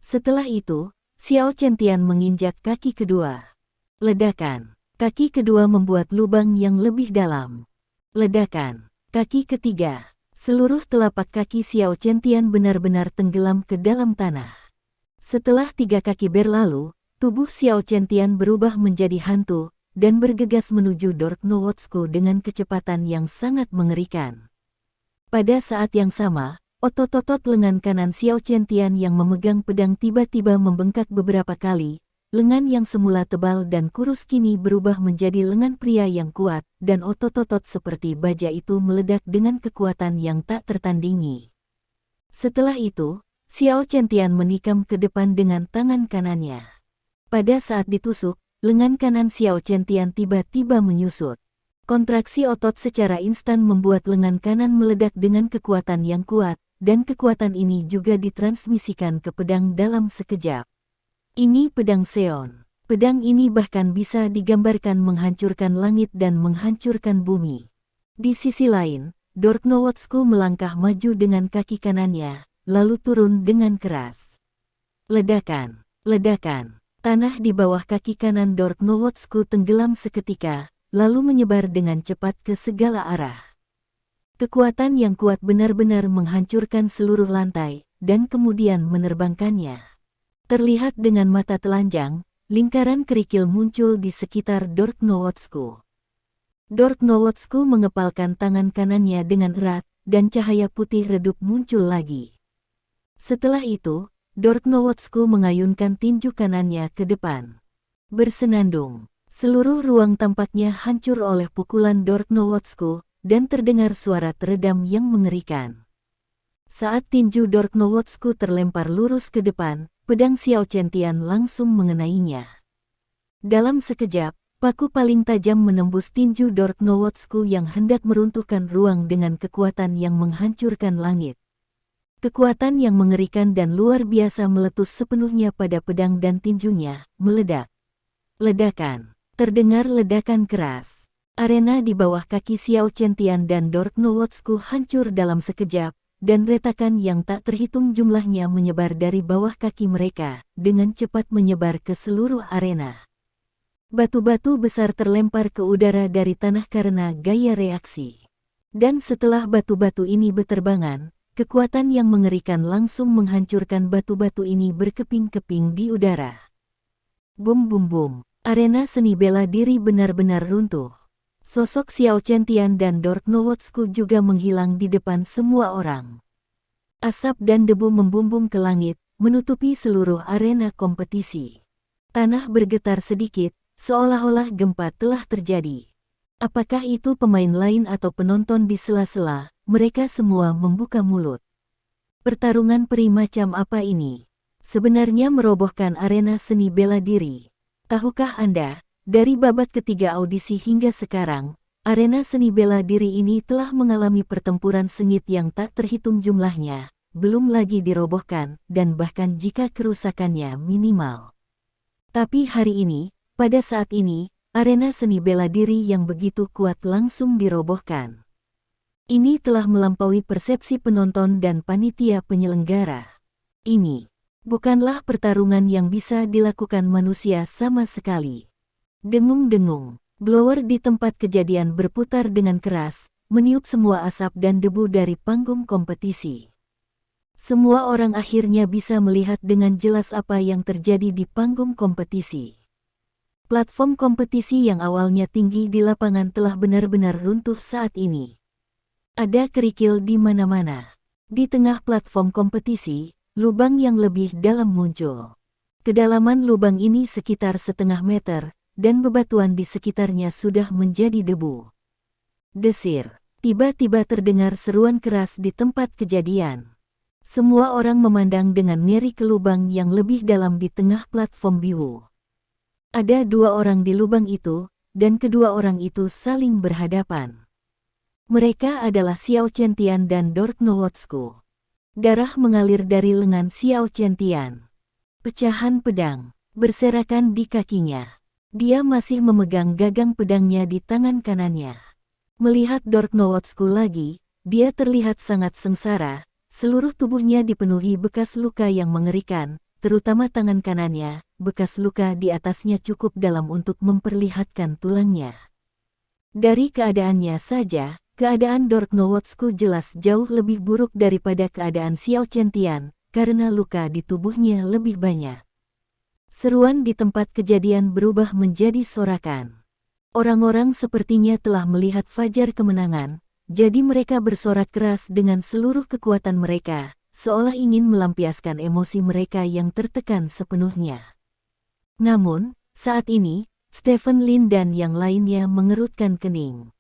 Setelah itu, Xiao Chen-tian menginjak kaki kedua. Ledakan. Kaki kedua membuat lubang yang lebih dalam. Ledakan. Kaki ketiga. Seluruh telapak kaki Xiao Chen-tian benar-benar tenggelam ke dalam tanah. Setelah 3 kaki berlalu, tubuh Xiao Chen-tian berubah menjadi hantu, dan bergegas menuju Dark Nowotsku dengan kecepatan yang sangat mengerikan. Pada saat yang sama, otot-otot lengan kanan Xiao Chen-tian yang memegang pedang tiba-tiba membengkak beberapa kali. Lengan yang semula tebal dan kurus kini berubah menjadi lengan pria yang kuat, dan otot-otot seperti baja itu meledak dengan kekuatan yang tak tertandingi. Setelah itu, Xiao Chen-tian menikam ke depan dengan tangan kanannya. Pada saat ditusuk, lengan kanan Xiao Chen-tian tiba-tiba menyusut. Kontraksi otot secara instan membuat lengan kanan meledak dengan kekuatan yang kuat, dan kekuatan ini juga ditransmisikan ke pedang dalam sekejap. Ini pedang Seon. Pedang ini bahkan bisa digambarkan menghancurkan langit dan menghancurkan bumi. Di sisi lain, Dark Nowotsku melangkah maju dengan kaki kanannya, lalu turun dengan keras. Ledakan, ledakan. Tanah di bawah kaki kanan Dark Nowotsku tenggelam seketika, lalu menyebar dengan cepat ke segala arah. Kekuatan yang kuat benar-benar menghancurkan seluruh lantai, dan kemudian menerbangkannya. Terlihat dengan mata telanjang, lingkaran kerikil muncul di sekitar Dark Nowotsku. Dark Nowotsku mengepalkan tangan kanannya dengan erat, dan cahaya putih redup muncul lagi. Setelah itu, Dark Nowotsku mengayunkan tinju kanannya ke depan. Bersenandung, seluruh ruang tampaknya hancur oleh pukulan Dark Nowotsku, dan terdengar suara teredam yang mengerikan. Saat tinju Dark Nowotsku terlempar lurus ke depan, pedang Xiao Chen-tian langsung mengenainya. Dalam sekejap, paku paling tajam menembus tinju Dark Nowotsku yang hendak meruntuhkan ruang dengan kekuatan yang menghancurkan langit. Kekuatan yang mengerikan dan luar biasa meletus sepenuhnya pada pedang dan tinjunya, meledak. Ledakan. Terdengar ledakan keras. Arena di bawah kaki Xiao Chen-tian dan Dark Nowotsku hancur dalam sekejap, dan retakan yang tak terhitung jumlahnya menyebar dari bawah kaki mereka, dengan cepat menyebar ke seluruh arena. Batu-batu besar terlempar ke udara dari tanah karena gaya reaksi. Dan setelah batu-batu ini berterbangan, kekuatan yang mengerikan langsung menghancurkan batu-batu ini berkeping-keping di udara. Bum bum bum, arena seni bela diri benar-benar runtuh. Sosok Xiao Chen-tian dan Dark Nowotsku juga menghilang di depan semua orang. Asap dan debu membumbung ke langit, menutupi seluruh arena kompetisi. Tanah bergetar sedikit, seolah-olah gempa telah terjadi. Apakah itu pemain lain atau penonton di sela-sela? Mereka semua membuka mulut. Pertarungan peri macam apa ini? Sebenarnya merobohkan arena seni bela diri. Tahukah Anda? Dari babak ketiga audisi hingga sekarang, arena seni bela diri ini telah mengalami pertempuran sengit yang tak terhitung jumlahnya, belum lagi dirobohkan, dan bahkan jika kerusakannya minimal. Tapi hari ini, pada saat ini, arena seni bela diri yang begitu kuat langsung dirobohkan. Ini telah melampaui persepsi penonton dan panitia penyelenggara. Ini bukanlah pertarungan yang bisa dilakukan manusia sama sekali. Dengung-dengung, blower di tempat kejadian berputar dengan keras, meniup semua asap dan debu dari panggung kompetisi. Semua orang akhirnya bisa melihat dengan jelas apa yang terjadi di panggung kompetisi. Platform kompetisi yang awalnya tinggi di lapangan telah benar-benar runtuh saat ini. Ada kerikil di mana-mana. Di tengah platform kompetisi, lubang yang lebih dalam muncul. Kedalaman lubang ini sekitar setengah meter, dan bebatuan di sekitarnya sudah menjadi debu. Desir. Tiba-tiba terdengar seruan keras di tempat kejadian. Semua orang memandang dengan ngeri ke lubang yang lebih dalam di tengah platform biru. Ada 2 orang di lubang itu, dan kedua orang itu saling berhadapan. Mereka adalah Xiao Qiantian dan Dork Nowotsku. Darah mengalir dari lengan Xiao Qiantian. Pecahan pedang berserakan di kakinya. Dia masih memegang gagang pedangnya di tangan kanannya. Melihat Dork Nowotsku lagi, dia terlihat sangat sengsara. Seluruh tubuhnya dipenuhi bekas luka yang mengerikan, terutama tangan kanannya. Bekas luka di atasnya cukup dalam untuk memperlihatkan tulangnya. Dari keadaannya saja, keadaan Dork Nowotsku jelas jauh lebih buruk daripada keadaan Xiao Qiantian, karena luka di tubuhnya lebih banyak. Seruan di tempat kejadian berubah menjadi sorakan. Orang-orang sepertinya telah melihat fajar kemenangan, jadi mereka bersorak keras dengan seluruh kekuatan mereka, seolah ingin melampiaskan emosi mereka yang tertekan sepenuhnya. Namun, saat ini, Stephen Lin dan yang lainnya mengerutkan kening.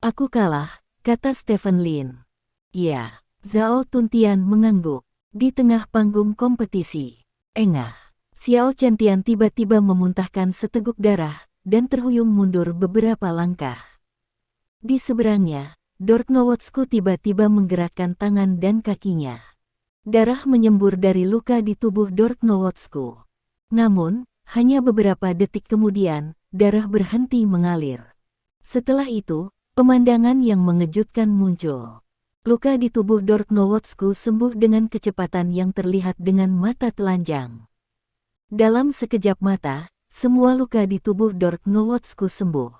"Aku kalah," kata Stephen Lin. "Ya." Zhao Tuntian mengangguk. Di tengah panggung kompetisi, engah, Xiao Qiantian tiba-tiba memuntahkan seteguk darah, dan terhuyung mundur beberapa langkah. Di seberangnya, Dork Nowotsku tiba-tiba menggerakkan tangan dan kakinya. Darah menyembur dari luka di tubuh Dork Nowotsku. Namun, hanya beberapa detik kemudian, darah berhenti mengalir. Setelah itu, pemandangan yang mengejutkan muncul. Luka di tubuh Dork Nowotsku sembuh dengan kecepatan yang terlihat dengan mata telanjang. Dalam sekejap mata, semua luka di tubuh Dork Nowotsku sembuh.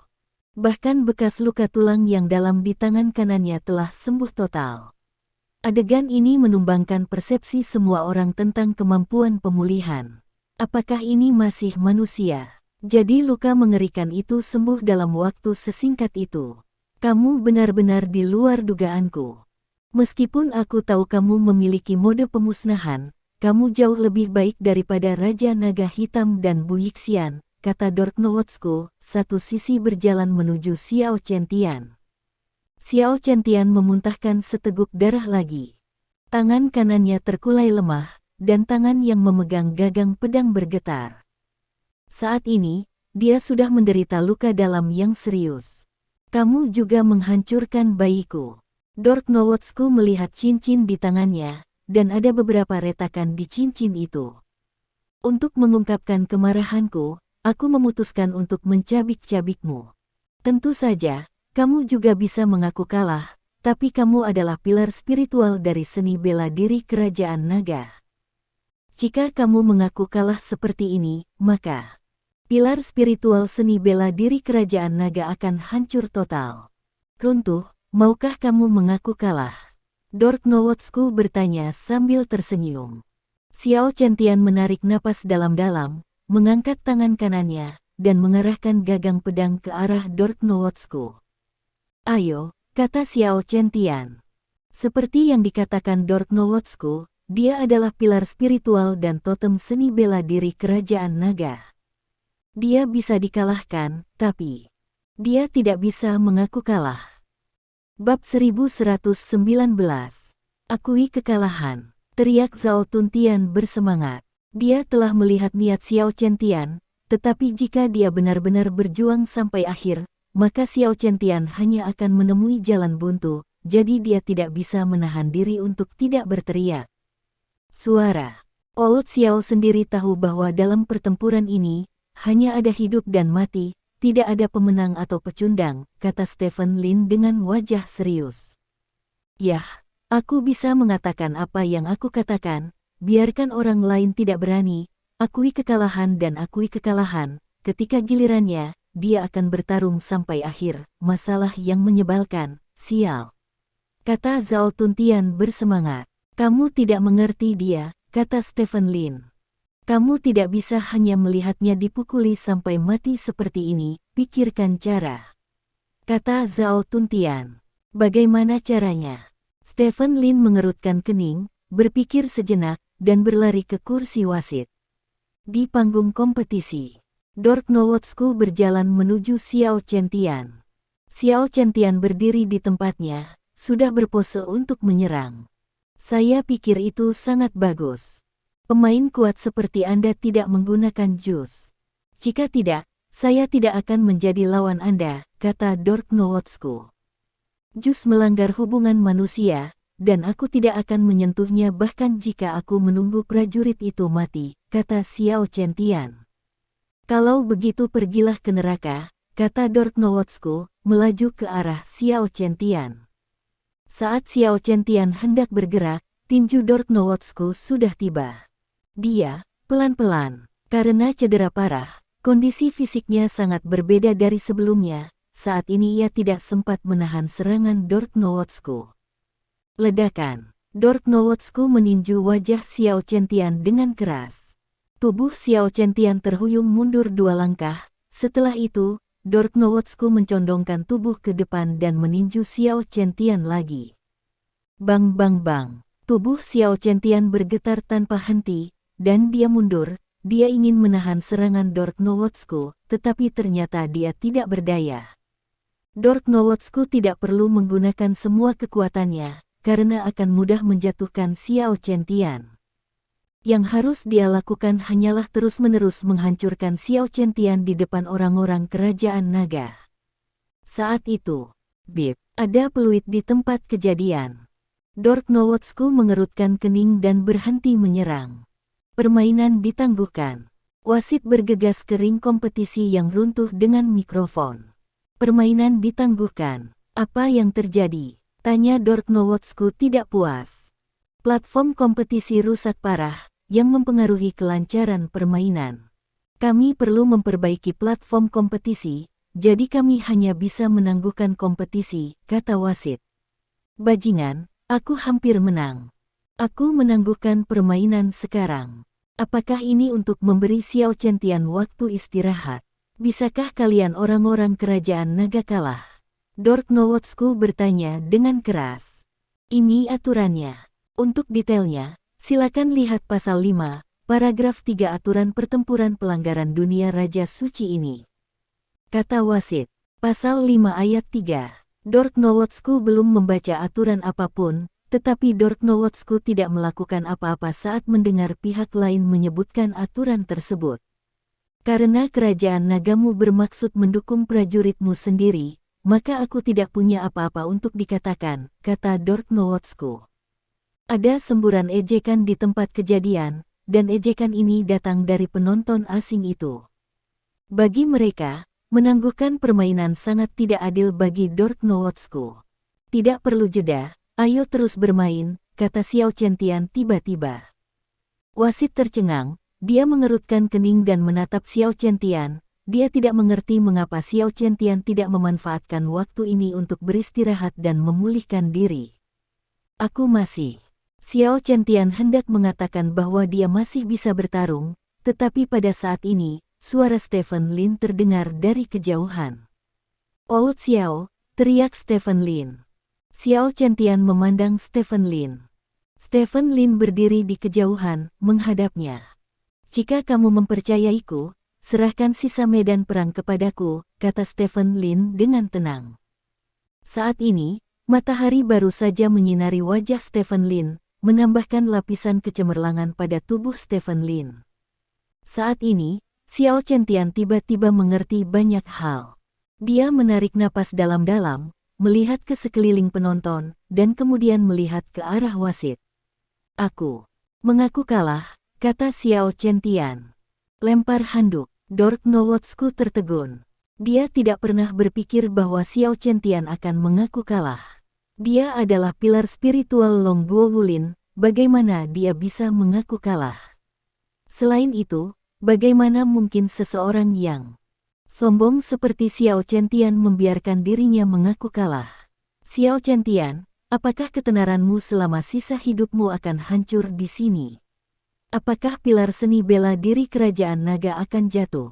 Bahkan bekas luka tulang yang dalam di tangan kanannya telah sembuh total. Adegan ini menumbangkan persepsi semua orang tentang kemampuan pemulihan. Apakah ini masih manusia? Jadi luka mengerikan itu sembuh dalam waktu sesingkat itu. Kamu benar-benar di luar dugaanku. Meskipun aku tahu kamu memiliki mode pemusnahan, kamu jauh lebih baik daripada Raja Naga Hitam dan Bu Yixian, kata Dork Nowotsku, satu sisi berjalan menuju Xiao Qiantian. Xiao Qiantian memuntahkan seteguk darah lagi. Tangan kanannya terkulai lemah, dan tangan yang memegang gagang pedang bergetar. Saat ini, dia sudah menderita luka dalam yang serius. Kamu juga menghancurkan bayiku. Dork Nowotsku melihat cincin di tangannya, dan ada beberapa retakan di cincin itu. Untuk mengungkapkan kemarahanku, aku memutuskan untuk mencabik-cabikmu. Tentu saja, kamu juga bisa mengaku kalah, tapi kamu adalah pilar spiritual dari seni bela diri kerajaan naga. Jika kamu mengaku kalah seperti ini, maka pilar spiritual seni bela diri kerajaan naga akan hancur total. Runtuh. Maukah kamu mengaku kalah? Dork Nowotsku bertanya sambil tersenyum. Xiao Qiantian menarik napas dalam-dalam, mengangkat tangan kanannya, dan mengarahkan gagang pedang ke arah Dork Nowotsku. "Ayo," kata Xiao Qiantian. Seperti yang dikatakan Dork Nowotsku, dia adalah pilar spiritual dan totem seni bela diri kerajaan naga. Dia bisa dikalahkan, tapi dia tidak bisa mengaku kalah. Bab 1119. Akui kekalahan. Teriak Zhao Tuntian bersemangat. Dia telah melihat niat Xiao Qiantian, tetapi jika dia benar-benar berjuang sampai akhir, maka Xiao Qiantian hanya akan menemui jalan buntu, jadi dia tidak bisa menahan diri untuk tidak berteriak. Suara. Old Xiao sendiri tahu bahwa dalam pertempuran ini, hanya ada hidup dan mati. Tidak ada pemenang atau pecundang, kata Stephen Lin dengan wajah serius. Yah, aku bisa mengatakan apa yang aku katakan, biarkan orang lain tidak berani, akui kekalahan dan akui kekalahan, ketika gilirannya, dia akan bertarung sampai akhir, masalah yang menyebalkan, sial. Kata Zhao Tuntian bersemangat. Kamu tidak mengerti dia, kata Stephen Lin. Kamu tidak bisa hanya melihatnya dipukuli sampai mati seperti ini, pikirkan cara. Kata Zhao Tuntian. Bagaimana caranya? Stephen Lin mengerutkan kening, berpikir sejenak, dan berlari ke kursi wasit. Di panggung kompetisi, Dork Nowotsku berjalan menuju Xiao Chentian. Xiao Chentian berdiri di tempatnya, sudah berpose untuk menyerang. Saya pikir itu sangat bagus. Pemain kuat seperti Anda tidak menggunakan jus. Jika tidak, saya tidak akan menjadi lawan Anda, kata Dork Nowotsku. Jus melanggar hubungan manusia, dan aku tidak akan menyentuhnya bahkan jika aku menunggu prajurit itu mati, kata Xiao Chentian. Kalau begitu pergilah ke neraka, kata Dork Nowotsku, melaju ke arah Xiao Chentian. Saat Xiao Chentian hendak bergerak, tinju Dork Nowotsku sudah tiba. Dia, pelan-pelan, karena cedera parah, kondisi fisiknya sangat berbeda dari sebelumnya, saat ini ia tidak sempat menahan serangan Dork Nowotsku. Ledakan. Dork Nowotsku meninju wajah Xiao Chentian dengan keras. Tubuh Xiao Chentian terhuyung mundur 2 langkah. Setelah itu, Dork Nowotsku mencondongkan tubuh ke depan dan meninju Xiao Chentian lagi. Bang bang bang. Tubuh Xiao Chentian bergetar tanpa henti, dan dia mundur. Dia ingin menahan serangan Dork Nowotsku, tetapi ternyata dia tidak berdaya. Dork Nowotsku tidak perlu menggunakan semua kekuatannya, karena akan mudah menjatuhkan Xiao Chentian. Yang harus dia lakukan hanyalah terus-menerus menghancurkan Xiao Chentian di depan orang-orang kerajaan naga. Saat itu, bip, ada peluit di tempat kejadian. Dork Nowotsku mengerutkan kening dan berhenti menyerang. Permainan ditangguhkan. Wasit bergegas ke ring kompetisi yang runtuh dengan mikrofon. Permainan ditangguhkan. Apa yang terjadi? Tanya Dork Nowotsku tidak puas. Platform kompetisi rusak parah, yang mempengaruhi kelancaran permainan. Kami perlu memperbaiki platform kompetisi, jadi kami hanya bisa menangguhkan kompetisi, kata wasit. Bajingan, aku hampir menang. Aku menangguhkan permainan sekarang. Apakah ini untuk memberi Xiao Chentian waktu istirahat? Bisakah kalian orang-orang kerajaan naga kalah? Dork Nowotsku bertanya dengan keras. Ini aturannya. Untuk detailnya, silakan lihat pasal 5, paragraf 3 aturan pertempuran pelanggaran dunia Raja Suci ini. Kata wasit. Pasal 5 ayat 3. Dork Nowotsku belum membaca aturan apapun, tetapi Dork Nowotsku tidak melakukan apa-apa saat mendengar pihak lain menyebutkan aturan tersebut. Karena kerajaan nagamu bermaksud mendukung prajuritmu sendiri, maka aku tidak punya apa-apa untuk dikatakan, kata Dork Nowotsku. Ada semburan ejekan di tempat kejadian, dan ejekan ini datang dari penonton asing itu. Bagi mereka, menangguhkan permainan sangat tidak adil bagi Dork Nowotsku. Tidak perlu jeda, ayo terus bermain, kata Xiao Chentian tiba-tiba. Wasit tercengang, dia mengerutkan kening dan menatap Xiao Chentian. Dia tidak mengerti mengapa Xiao Chentian tidak memanfaatkan waktu ini untuk beristirahat dan memulihkan diri. Aku masih. Xiao Chentian hendak mengatakan bahwa dia masih bisa bertarung, tetapi pada saat ini, suara Stephen Lin terdengar dari kejauhan. "Old Xiao," teriak Stephen Lin. Xiao Chentian memandang Stephen Lin. Stephen Lin berdiri di kejauhan, menghadapnya. "Jika kamu mempercayaiku, serahkan sisa medan perang kepadaku," kata Stephen Lin dengan tenang. Saat ini, matahari baru saja menyinari wajah Stephen Lin, menambahkan lapisan kecemerlangan pada tubuh Stephen Lin. Saat ini, Xiao Chentian tiba-tiba mengerti banyak hal. Dia menarik napas dalam-dalam, melihat ke sekeliling penonton, dan kemudian melihat ke arah wasit. "Aku mengaku kalah," kata Xiao Chentian. Lempar handuk. Dork Nowotsku tertegun. Dia tidak pernah berpikir bahwa Xiao Chentian akan mengaku kalah. Dia adalah pilar spiritual Long Guo Wulin, bagaimana dia bisa mengaku kalah? Selain itu, bagaimana mungkin seseorang yang sombong seperti Xiao Chentian membiarkan dirinya mengaku kalah? Xiao Chentian, apakah ketenaranmu selama sisa hidupmu akan hancur di sini? Apakah pilar seni bela diri kerajaan naga akan jatuh?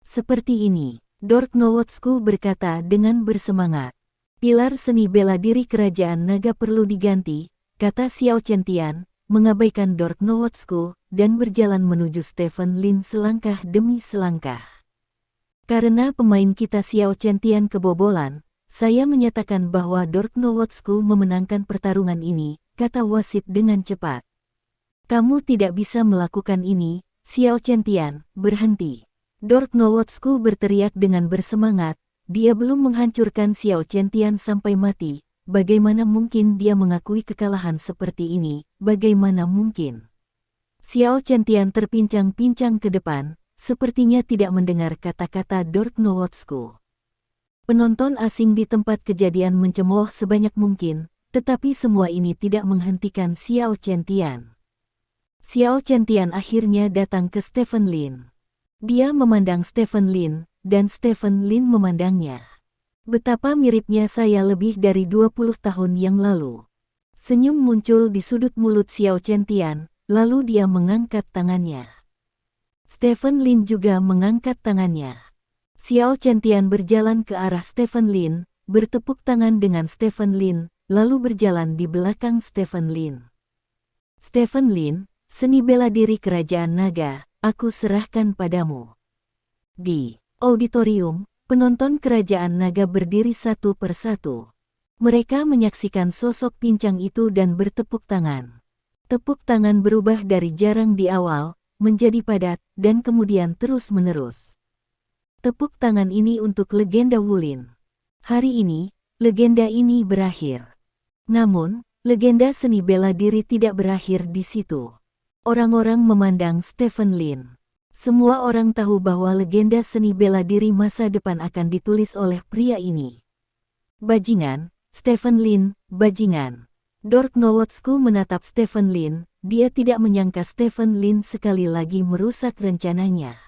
Seperti ini, Dork Nowotsku berkata dengan bersemangat. Pilar seni bela diri kerajaan naga perlu diganti, kata Xiao Chentian, mengabaikan Dork Nowotsku, dan berjalan menuju Stephen Lin selangkah demi selangkah. Karena pemain kita Xiao Chen-Tian kebobolan, saya menyatakan bahwa Dork Nowotsku memenangkan pertarungan ini, kata wasit dengan cepat. Kamu tidak bisa melakukan ini, Xiao Chen-Tian, berhenti. Dork Nowotsku berteriak dengan bersemangat, dia belum menghancurkan Xiao Chen-Tian sampai mati. Bagaimana mungkin dia mengakui kekalahan seperti ini, bagaimana mungkin? Xiao Chen-Tian terpincang-pincang ke depan, sepertinya tidak mendengar kata-kata Dork Nowotsku. Penonton asing di tempat kejadian mencemooh sebanyak mungkin, tetapi semua ini tidak menghentikan Xiao Chen-Tian. Xiao Chen-Tian akhirnya datang ke Stephen Lin. Dia memandang Stephen Lin, dan Stephen Lin memandangnya. Betapa miripnya saya lebih dari 20 tahun yang lalu. Senyum muncul di sudut mulut Xiao Chen-Tian, lalu dia mengangkat tangannya. Stephen Lin juga mengangkat tangannya. Xiao Chen-Tian berjalan ke arah Stephen Lin, bertepuk tangan dengan Stephen Lin, lalu berjalan di belakang Stephen Lin. Stephen Lin, seni bela diri kerajaan naga, aku serahkan padamu. Di auditorium, penonton kerajaan naga berdiri satu persatu. Mereka menyaksikan sosok pincang itu dan bertepuk tangan. Tepuk tangan berubah dari jarang di awal, menjadi padat, dan kemudian terus-menerus. Tepuk tangan ini untuk legenda Wulin. Hari ini, legenda ini berakhir. Namun, legenda seni bela diri tidak berakhir di situ. Orang-orang memandang Stephen Lin. Semua orang tahu bahwa legenda seni bela diri masa depan akan ditulis oleh pria ini. Bajingan, Stephen Lin, bajingan. Dork Nowotsku menatap Stephen Lin, dia tidak menyangka Stephen Lin sekali lagi merusak rencananya.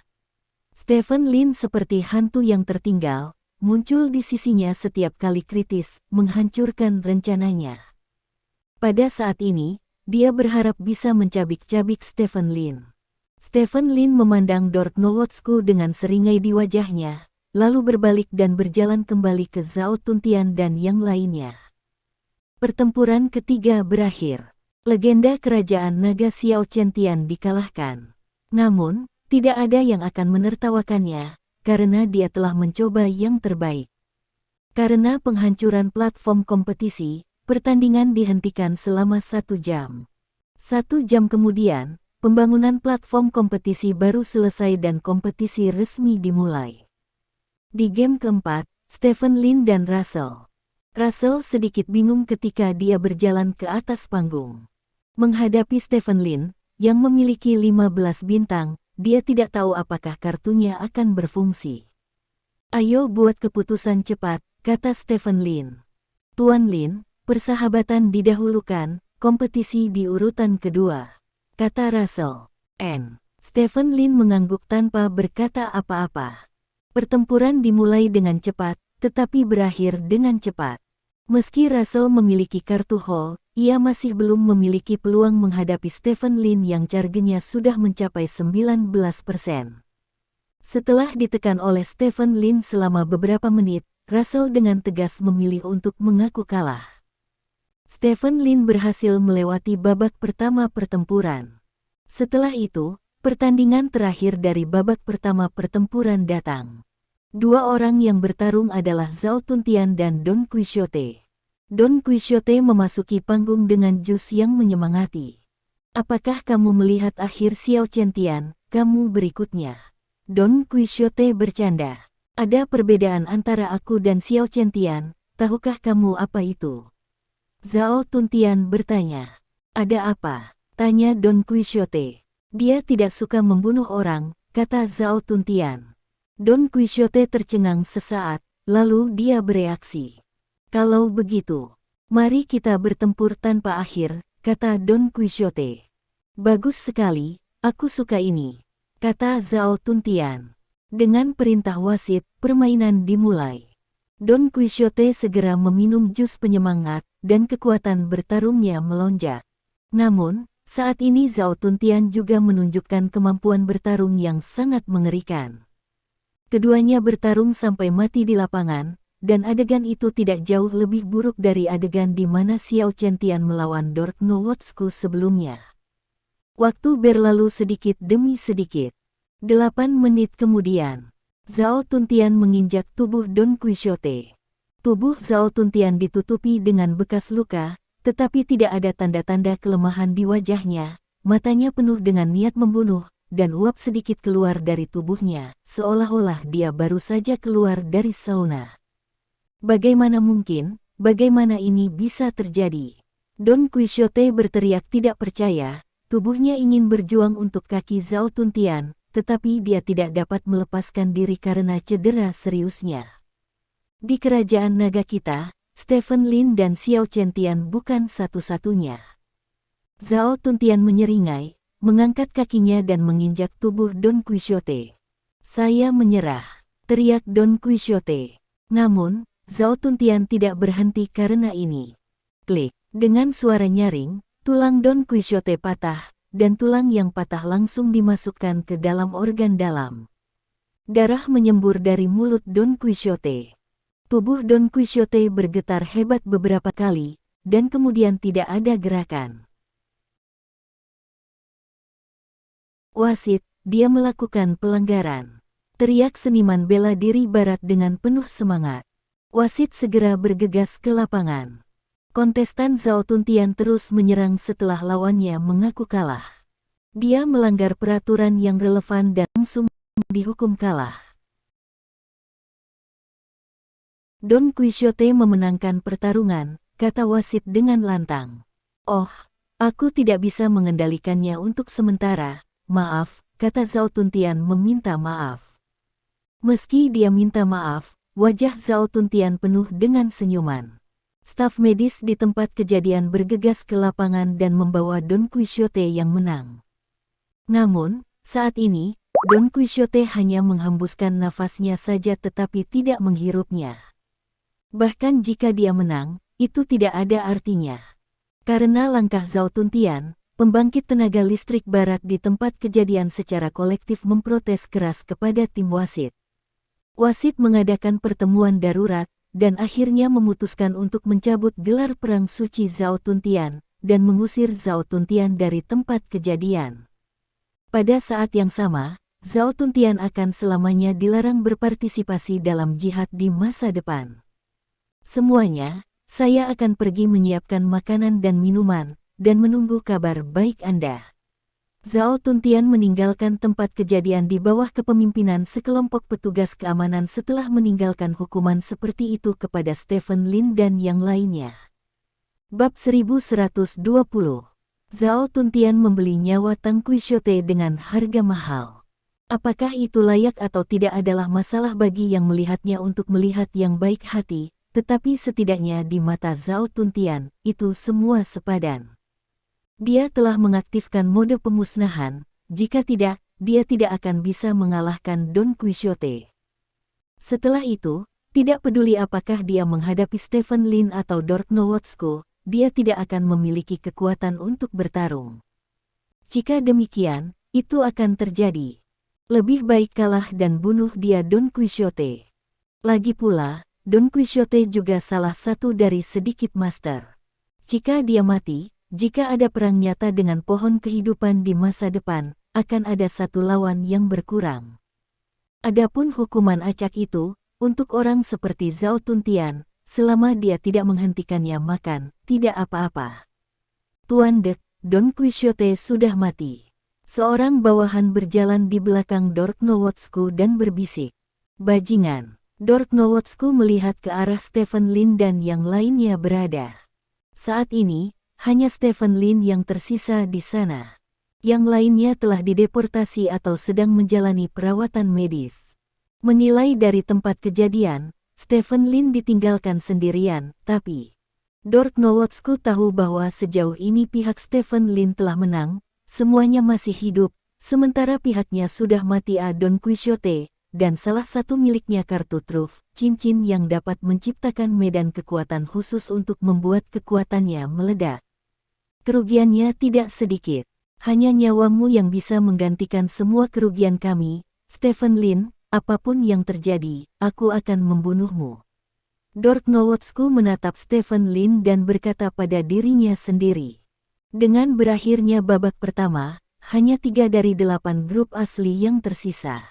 Stephen Lin seperti hantu yang tertinggal, muncul di sisinya setiap kali kritis, menghancurkan rencananya. Pada saat ini, dia berharap bisa mencabik-cabik Stephen Lin. Stephen Lin memandang Dork Nowotsku dengan seringai di wajahnya, lalu berbalik dan berjalan kembali ke Zhao Tuntian dan yang lainnya. Pertempuran ketiga berakhir. Legenda kerajaan naga Xiao Chen-Tian dikalahkan. Namun, tidak ada yang akan menertawakannya, karena dia telah mencoba yang terbaik. Karena penghancuran platform kompetisi, pertandingan dihentikan selama 1 jam. 1 jam kemudian, pembangunan platform kompetisi baru selesai dan kompetisi resmi dimulai. Di game keempat, Stephen Lin dan Russell. Russell sedikit bingung ketika dia berjalan ke atas panggung. Menghadapi Stephen Lin, yang memiliki 15 bintang, dia tidak tahu apakah kartunya akan berfungsi. Ayo buat keputusan cepat, kata Stephen Lin. Tuan Lin, persahabatan didahulukan, kompetisi di urutan kedua, kata Russell. Stephen Lin mengangguk tanpa berkata apa-apa. Pertempuran dimulai dengan cepat, tetapi berakhir dengan cepat. Meski Russell memiliki kartu Hall, ia masih belum memiliki peluang menghadapi Stephen Lin yang charge-nya sudah mencapai 19%. Setelah ditekan oleh Stephen Lin selama beberapa menit, Russell dengan tegas memilih untuk mengaku kalah. Stephen Lin berhasil melewati babak pertama pertempuran. Setelah itu, pertandingan terakhir dari babak pertama pertempuran datang. 2 orang yang bertarung adalah Zhao Tuntian dan Don Quixote. Don Quixote memasuki panggung dengan jus yang menyemangati. Apakah kamu melihat akhir Xiao Chen-Tian, kamu berikutnya? Don Quixote bercanda. Ada perbedaan antara aku dan Xiao Chen-Tian, tahukah kamu apa itu? Zhao Tuntian bertanya. Ada apa? Tanya Don Quixote. Dia tidak suka membunuh orang, kata Zhao Tuntian. Don Quixote tercengang sesaat, lalu dia bereaksi. Kalau begitu, mari kita bertempur tanpa akhir, kata Don Quixote. Bagus sekali, aku suka ini, kata Zhao Tuntian. Dengan perintah wasit, permainan dimulai. Don Quixote segera meminum jus penyemangat, dan kekuatan bertarungnya melonjak. Namun, saat ini Zhao Tuntian juga menunjukkan kemampuan bertarung yang sangat mengerikan. Keduanya bertarung sampai mati di lapangan, dan adegan itu tidak jauh lebih buruk dari adegan di mana Xiao Chen melawan Dork Nowotsku sebelumnya. Waktu berlalu sedikit demi sedikit. 8 menit kemudian, Zhao Tuntian menginjak tubuh Don Quixote. Tubuh Zhao Tuntian ditutupi dengan bekas luka, tetapi tidak ada tanda-tanda kelemahan di wajahnya, matanya penuh dengan niat membunuh, dan uap sedikit keluar dari tubuhnya, seolah-olah dia baru saja keluar dari sauna. Bagaimana mungkin? Bagaimana ini bisa terjadi? Don Quixote berteriak tidak percaya, tubuhnya ingin berjuang untuk kaki Zhao Tuntian, tetapi dia tidak dapat melepaskan diri karena cedera seriusnya. Di kerajaan naga kita, Stephen Lin dan Xiao Chen bukan satu-satunya. Zhao Tuntian menyeringai, mengangkat kakinya dan menginjak tubuh Don Quixote. "Saya menyerah," teriak Don Quixote. Namun, Zhao Tuntian tidak berhenti karena ini. Klik, dengan suara nyaring, tulang Don Quixote patah, dan tulang yang patah langsung dimasukkan ke dalam organ dalam. Darah menyembur dari mulut Don Quixote. Tubuh Don Quixote bergetar hebat beberapa kali, dan kemudian tidak ada gerakan. "Wasit, dia melakukan pelanggaran," teriak seniman bela diri barat dengan penuh semangat. Wasit segera bergegas ke lapangan. Kontestan Zhao Tuntian terus menyerang setelah lawannya mengaku kalah. Dia melanggar peraturan yang relevan dan langsung dihukum kalah. Don Quixote memenangkan pertarungan, kata wasit dengan lantang. "Oh, aku tidak bisa mengendalikannya untuk sementara, maaf," kata Zhao Tuntian meminta maaf. Meski dia minta maaf, wajah Zhao Tuntian penuh dengan senyuman. Staf medis di tempat kejadian bergegas ke lapangan dan membawa Don Quixote yang menang. Namun, saat ini, Don Quixote hanya menghembuskan nafasnya saja tetapi tidak menghirupnya. Bahkan jika dia menang, itu tidak ada artinya. Karena langkah Zhao Tuntian, pembangkit tenaga listrik barat di tempat kejadian secara kolektif memprotes keras kepada tim wasit. Wasit mengadakan pertemuan darurat, dan akhirnya memutuskan untuk mencabut gelar perang suci Zhao Tuntian, dan mengusir Zhao Tuntian dari tempat kejadian. Pada saat yang sama, Zhao Tuntian akan selamanya dilarang berpartisipasi dalam jihad di masa depan. "Semuanya, saya akan pergi menyiapkan makanan dan minuman, dan menunggu kabar baik Anda." Zhao Tuntian meninggalkan tempat kejadian di bawah kepemimpinan sekelompok petugas keamanan setelah meninggalkan hukuman seperti itu kepada Stephen Lin dan yang lainnya. Bab 1120. Zhao Tuntian membeli nyawa Tang Quixote dengan harga mahal. Apakah itu layak atau tidak adalah masalah bagi yang melihatnya untuk melihat yang baik hati, tetapi setidaknya di mata Zhao Tuntian, itu semua sepadan. Dia telah mengaktifkan mode pemusnahan, jika tidak, dia tidak akan bisa mengalahkan Don Quixote. Setelah itu, tidak peduli apakah dia menghadapi Stephen Lin atau Dork Nowotsku, dia tidak akan memiliki kekuatan untuk bertarung. Jika demikian, itu akan terjadi. Lebih baik kalah dan bunuh dia Don Quixote. Lagi pula, Don Quixote juga salah satu dari sedikit master. Jika dia mati, jika ada perang nyata dengan pohon kehidupan di masa depan, akan ada satu lawan yang berkurang. Adapun hukuman acak itu, untuk orang seperti Zhao Tuntian, selama dia tidak menghentikannya makan, tidak apa-apa. "Tuan Dek, Don Quixote sudah mati." Seorang bawahan berjalan di belakang Dork Nowotsku dan berbisik. "Bajingan." Dork Nowotsku melihat ke arah Stephen Lin dan yang lainnya berada. Saat ini, hanya Stephen Lin yang tersisa di sana. Yang lainnya telah dideportasi atau sedang menjalani perawatan medis. Menilai dari tempat kejadian, Stephen Lin ditinggalkan sendirian, tapi Dork Nowotsku tahu bahwa sejauh ini pihak Stephen Lin telah menang, semuanya masih hidup, sementara pihaknya sudah mati. Don Quixote, dan salah satu miliknya kartu truf, cincin yang dapat menciptakan medan kekuatan khusus untuk membuat kekuatannya meledak. Kerugiannya tidak sedikit. "Hanya nyawamu yang bisa menggantikan semua kerugian kami, Stephen Lin. Apapun yang terjadi, aku akan membunuhmu." Dork Nowotsku menatap Stephen Lin dan berkata pada dirinya sendiri. Dengan berakhirnya babak pertama, hanya 3 dari 8 grup asli yang tersisa.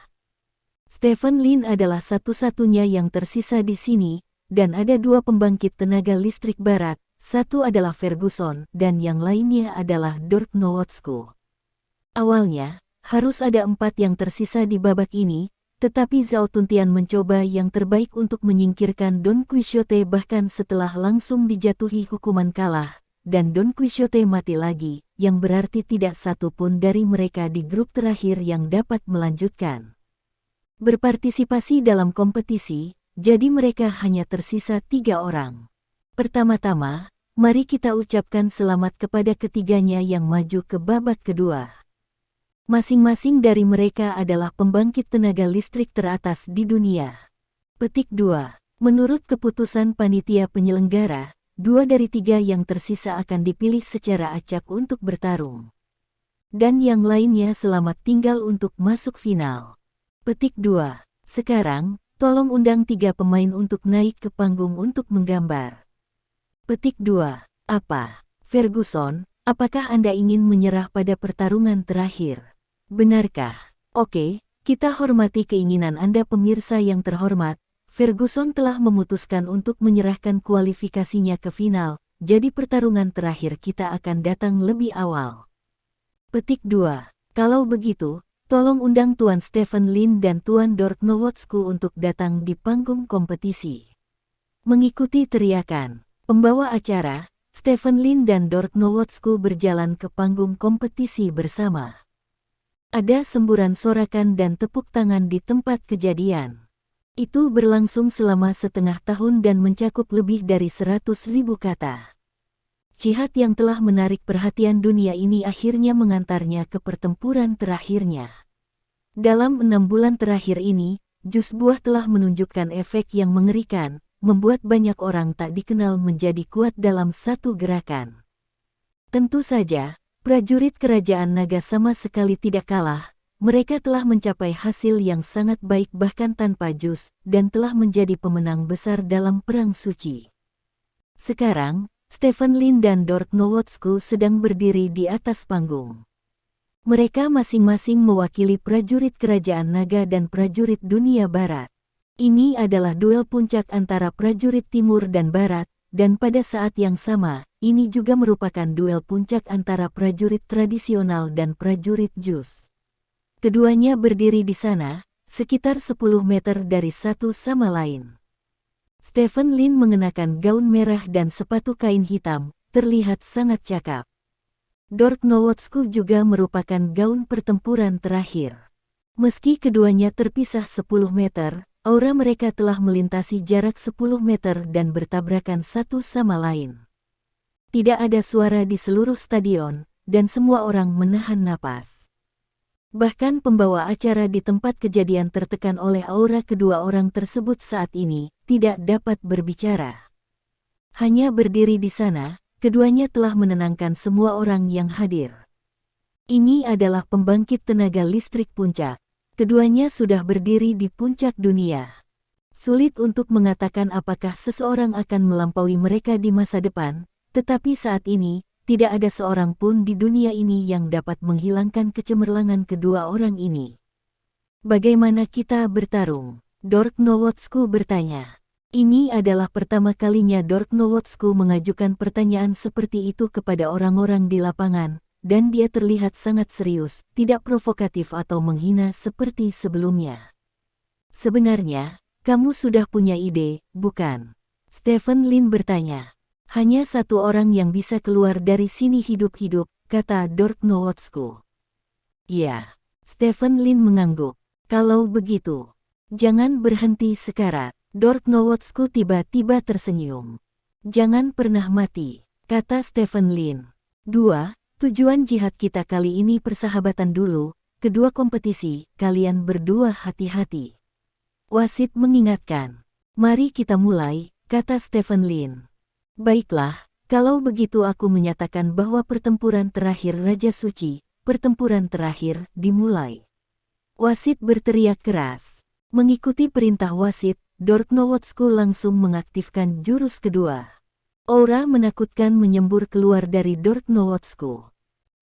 Stephen Lin adalah satu-satunya yang tersisa di sini, dan ada 2 pembangkit tenaga listrik barat, satu adalah Ferguson dan yang lainnya adalah Dork Nowotsku. Awalnya, harus ada 4 yang tersisa di babak ini, tetapi Zhao Tuntian mencoba yang terbaik untuk menyingkirkan Don Quixote bahkan setelah langsung dijatuhi hukuman kalah, dan Don Quixote mati lagi, yang berarti tidak satu pun dari mereka di grup terakhir yang dapat melanjutkan berpartisipasi dalam kompetisi, jadi mereka hanya tersisa 3 orang. Pertama-tama, mari kita ucapkan selamat kepada ketiganya yang maju ke babak kedua. Masing-masing dari mereka adalah pembangkit tenaga listrik teratas di dunia. Petik 2. Menurut keputusan panitia penyelenggara, 2 dari 3 yang tersisa akan dipilih secara acak untuk bertarung. Dan yang lainnya selamat tinggal untuk masuk final. Petik 2. Sekarang, tolong undang 3 pemain untuk naik ke panggung untuk menggambar. Petik 2. Apa? Ferguson, apakah Anda ingin menyerah pada pertarungan terakhir? Benarkah? Oke, kita hormati keinginan Anda pemirsa yang terhormat. Ferguson telah memutuskan untuk menyerahkan kualifikasinya ke final, jadi pertarungan terakhir kita akan datang lebih awal. Petik 2. Kalau begitu, tolong undang Tuan Stephen Lin dan Tuan Dork Nowotsku untuk datang di panggung kompetisi. Mengikuti teriakan pembawa acara, Stephen Lin dan Dork Nowotsku berjalan ke panggung kompetisi bersama. Ada semburan sorakan dan tepuk tangan di tempat kejadian. Itu berlangsung selama setengah tahun dan mencakup lebih dari 100.000 kata. Jihad yang telah menarik perhatian dunia ini akhirnya mengantarnya ke pertempuran terakhirnya. Dalam 6 bulan terakhir ini, jus buah telah menunjukkan efek yang mengerikan, membuat banyak orang tak dikenal menjadi kuat dalam satu gerakan. Tentu saja, prajurit kerajaan naga sama sekali tidak kalah, mereka telah mencapai hasil yang sangat baik bahkan tanpa jus, dan telah menjadi pemenang besar dalam perang suci. Sekarang, Stephen Lin dan Dork Nowotsku sedang berdiri di atas panggung. Mereka masing-masing mewakili prajurit kerajaan naga dan prajurit dunia barat. Ini adalah duel puncak antara prajurit timur dan barat, dan pada saat yang sama, ini juga merupakan duel puncak antara prajurit tradisional dan prajurit jus. Keduanya berdiri di sana, sekitar 10 meter dari satu sama lain. Stephen Lin mengenakan gaun merah dan sepatu kain hitam, terlihat sangat cakap. Dork Nowotsku juga merupakan gaun pertempuran terakhir. Meski keduanya terpisah 10 meter, aura mereka telah melintasi jarak 10 meter dan bertabrakan satu sama lain. Tidak ada suara di seluruh stadion, dan semua orang menahan napas. Bahkan pembawa acara di tempat kejadian tertekan oleh aura kedua orang tersebut saat ini, tidak dapat berbicara. Hanya berdiri di sana, keduanya telah menenangkan semua orang yang hadir. Ini adalah pembangkit tenaga listrik puncak. Keduanya sudah berdiri di puncak dunia. Sulit untuk mengatakan apakah seseorang akan melampaui mereka di masa depan, tetapi saat ini, tidak ada seorang pun di dunia ini yang dapat menghilangkan kecemerlangan kedua orang ini. Bagaimana kita bertarung? Dork Nowotsku bertanya. Ini adalah pertama kalinya Dork Nowotsku mengajukan pertanyaan seperti itu kepada orang-orang di lapangan, dan dia terlihat sangat serius, tidak provokatif atau menghina seperti sebelumnya. Sebenarnya, kamu sudah punya ide, bukan? Stephen Lin bertanya. Hanya satu orang yang bisa keluar dari sini hidup-hidup, kata Dork Nowotsku. Ya, Stephen Lin mengangguk. Kalau begitu, jangan berhenti sekarat. Dork Nowotsku tiba-tiba tersenyum. Jangan pernah mati, kata Stephen Lin. 2. Tujuan jihad kita kali ini persahabatan dulu, kedua kompetisi, kalian berdua hati-hati. Wasit mengingatkan. Mari kita mulai, kata Stephen Lin. Baiklah, kalau begitu aku menyatakan bahwa pertempuran terakhir Raja Suci, pertempuran terakhir, dimulai. Wasit berteriak keras. Mengikuti perintah wasit, Dork Nowotsku langsung mengaktifkan jurus kedua. Aura menakutkan menyembur keluar dari Dork Nowotsku.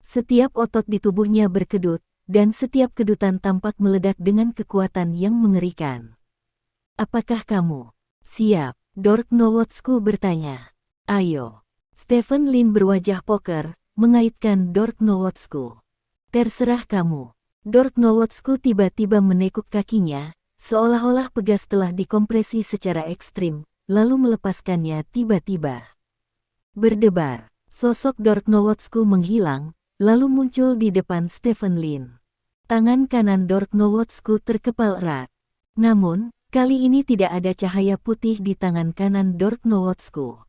Setiap otot di tubuhnya berkedut, dan setiap kedutan tampak meledak dengan kekuatan yang mengerikan. Apakah kamu siap? Dork Nowotsku bertanya. Ayo. Stephen Lin berwajah poker, mengaitkan Dork Nowotsku. Terserah kamu. Dork Nowotsku tiba-tiba menekuk kakinya, seolah-olah pegas telah dikompresi secara ekstrim, lalu melepaskannya tiba-tiba. Berdebar, sosok Dork Nowotsku menghilang, lalu muncul di depan Stephen Lin. Tangan kanan Dork Nowotsku terkepal erat. Namun, kali ini tidak ada cahaya putih di tangan kanan Dork Nowotsku.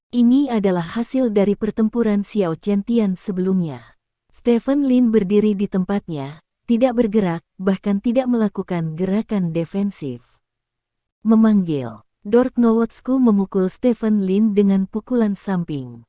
Ini adalah hasil dari pertempuran Xiao Chen-Tian sebelumnya. Stephen Lin berdiri di tempatnya, tidak bergerak, bahkan tidak melakukan gerakan defensif. Memanggil, Dork Nowotsku memukul Stephen Lin dengan pukulan samping.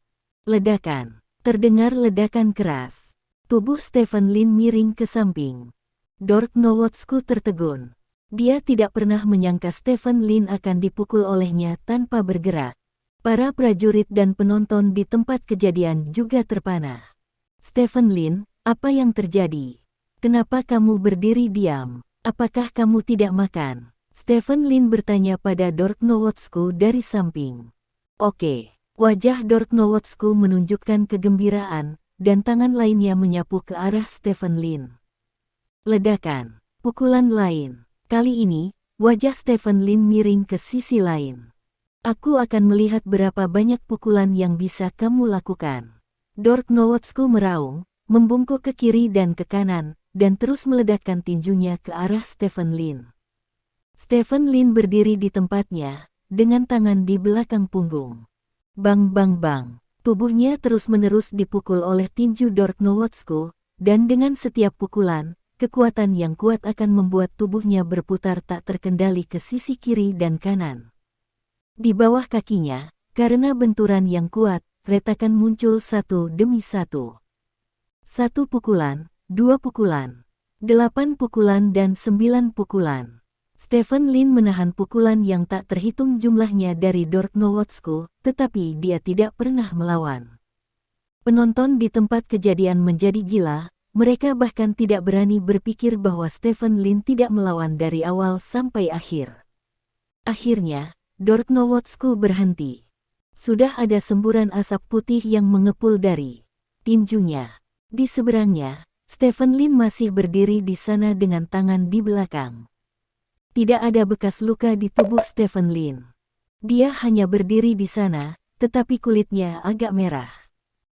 Ledakan, terdengar ledakan keras. Tubuh Stephen Lin miring ke samping. Dork Nowotsku tertegun. Dia tidak pernah menyangka Stephen Lin akan dipukul olehnya tanpa bergerak. Para prajurit dan penonton di tempat kejadian juga terpana. Stephen Lin, apa yang terjadi? Kenapa kamu berdiri diam? Apakah kamu tidak makan? Stephen Lin bertanya pada Dork Nowotsku dari samping. Oke, wajah Dork Nowotsku menunjukkan kegembiraan, dan tangan lainnya menyapu ke arah Stephen Lin. Ledakan, pukulan lain. Kali ini, wajah Stephen Lin miring ke sisi lain. Aku akan melihat berapa banyak pukulan yang bisa kamu lakukan. Dork Nowotsku meraung, membungkuk ke kiri dan ke kanan, dan terus meledakkan tinjunya ke arah Stephen Lin. Stephen Lin berdiri di tempatnya, dengan tangan di belakang punggung. Bang bang bang, tubuhnya terus-menerus dipukul oleh tinju Dork Nowotsku, dan dengan setiap pukulan, kekuatan yang kuat akan membuat tubuhnya berputar tak terkendali ke sisi kiri dan kanan. Di bawah kakinya, karena benturan yang kuat, retakan muncul satu demi satu. 1 pukulan, 2 pukulan, 8 pukulan dan 9 pukulan. Stephen Lin menahan pukulan yang tak terhitung jumlahnya dari Dork Nowotsku, tetapi dia tidak pernah melawan. Penonton di tempat kejadian menjadi gila, mereka bahkan tidak berani berpikir bahwa Stephen Lin tidak melawan dari awal sampai akhir. Akhirnya, Dork Nowotsku berhenti. Sudah ada semburan asap putih yang mengepul dari tinjunya. Di seberangnya, Stephen Lin masih berdiri di sana dengan tangan di belakang. Tidak ada bekas luka di tubuh Stephen Lin. Dia hanya berdiri di sana, tetapi kulitnya agak merah.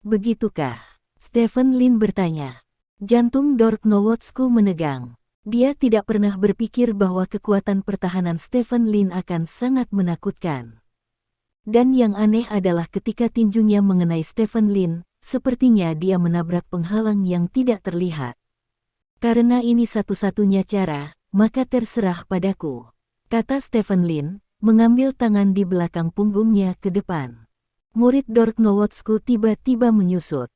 Begitukah? Stephen Lin bertanya. Jantung Dork Nowotsku menegang. Dia tidak pernah berpikir bahwa kekuatan pertahanan Stephen Lin akan sangat menakutkan. Dan yang aneh adalah ketika tinjunya mengenai Stephen Lin, sepertinya dia menabrak penghalang yang tidak terlihat. Karena ini satu-satunya cara, maka terserah padaku, kata Stephen Lin, mengambil tangan di belakang punggungnya ke depan. Murid Dork Nowotsku tiba-tiba menyusut.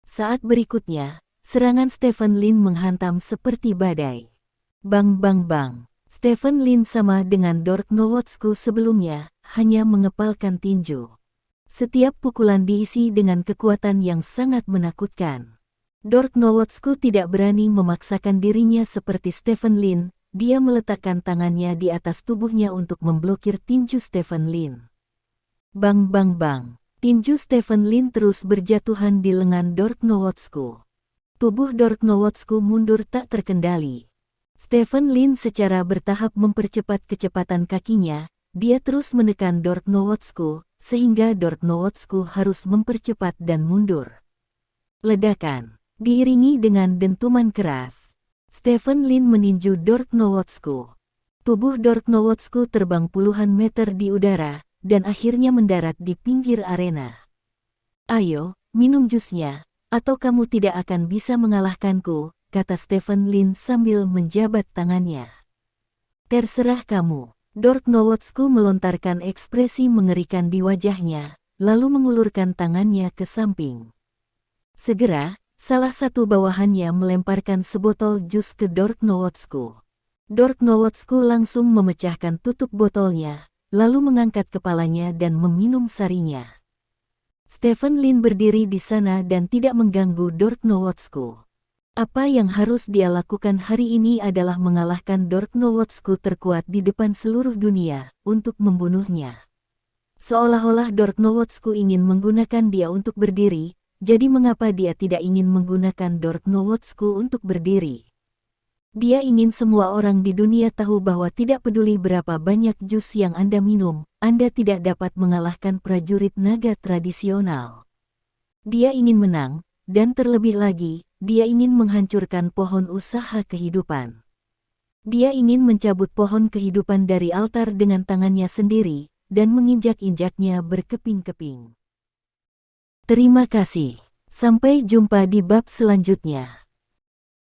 Saat berikutnya, serangan Stephen Lin menghantam seperti badai. Bang bang bang. Stephen Lin sama dengan Dork Nowotsku sebelumnya, hanya mengepalkan tinju. Setiap pukulan diisi dengan kekuatan yang sangat menakutkan. Dork Nowotsku tidak berani memaksakan dirinya seperti Stephen Lin, dia meletakkan tangannya di atas tubuhnya untuk memblokir tinju Stephen Lin. Bang bang bang. Tinju Stephen Lin terus berjatuhan di lengan Dork Nowotsku. Tubuh Dork Nowotsku mundur tak terkendali. Stephen Lin secara bertahap mempercepat kecepatan kakinya, dia terus menekan Dork Nowotsku, sehingga Dork Nowotsku harus mempercepat dan mundur. Ledakan, diiringi dengan dentuman keras. Stephen Lin meninju Dork Nowotsku. Tubuh Dork Nowotsku terbang puluhan meter di udara, dan akhirnya mendarat di pinggir arena. Ayo, minum jusnya, atau kamu tidak akan bisa mengalahkanku, kata Stephen Lin sambil menjabat tangannya. Terserah kamu. Dork Nowotsku melontarkan ekspresi mengerikan di wajahnya, lalu mengulurkan tangannya ke samping. Segera, salah satu bawahannya melemparkan sebotol jus ke Dork Nowotsku. Dork Nowotsku langsung memecahkan tutup botolnya, lalu mengangkat kepalanya dan meminum sarinya. Stephen Lin berdiri di sana dan tidak mengganggu Dork Nowotsku. Apa yang harus dia lakukan hari ini adalah mengalahkan Dork Nowotsku terkuat di depan seluruh dunia, untuk membunuhnya. Seolah-olah Dork Nowotsku ingin menggunakan dia untuk berdiri, jadi mengapa dia tidak ingin menggunakan Dork Nowotsku untuk berdiri? Dia ingin semua orang di dunia tahu bahwa tidak peduli berapa banyak jus yang Anda minum, Anda tidak dapat mengalahkan prajurit naga tradisional. Dia ingin menang, dan terlebih lagi, dia ingin menghancurkan pohon usaha kehidupan. Dia ingin mencabut pohon kehidupan dari altar dengan tangannya sendiri, dan menginjak-injaknya berkeping-keping. Terima kasih. Sampai jumpa di bab selanjutnya.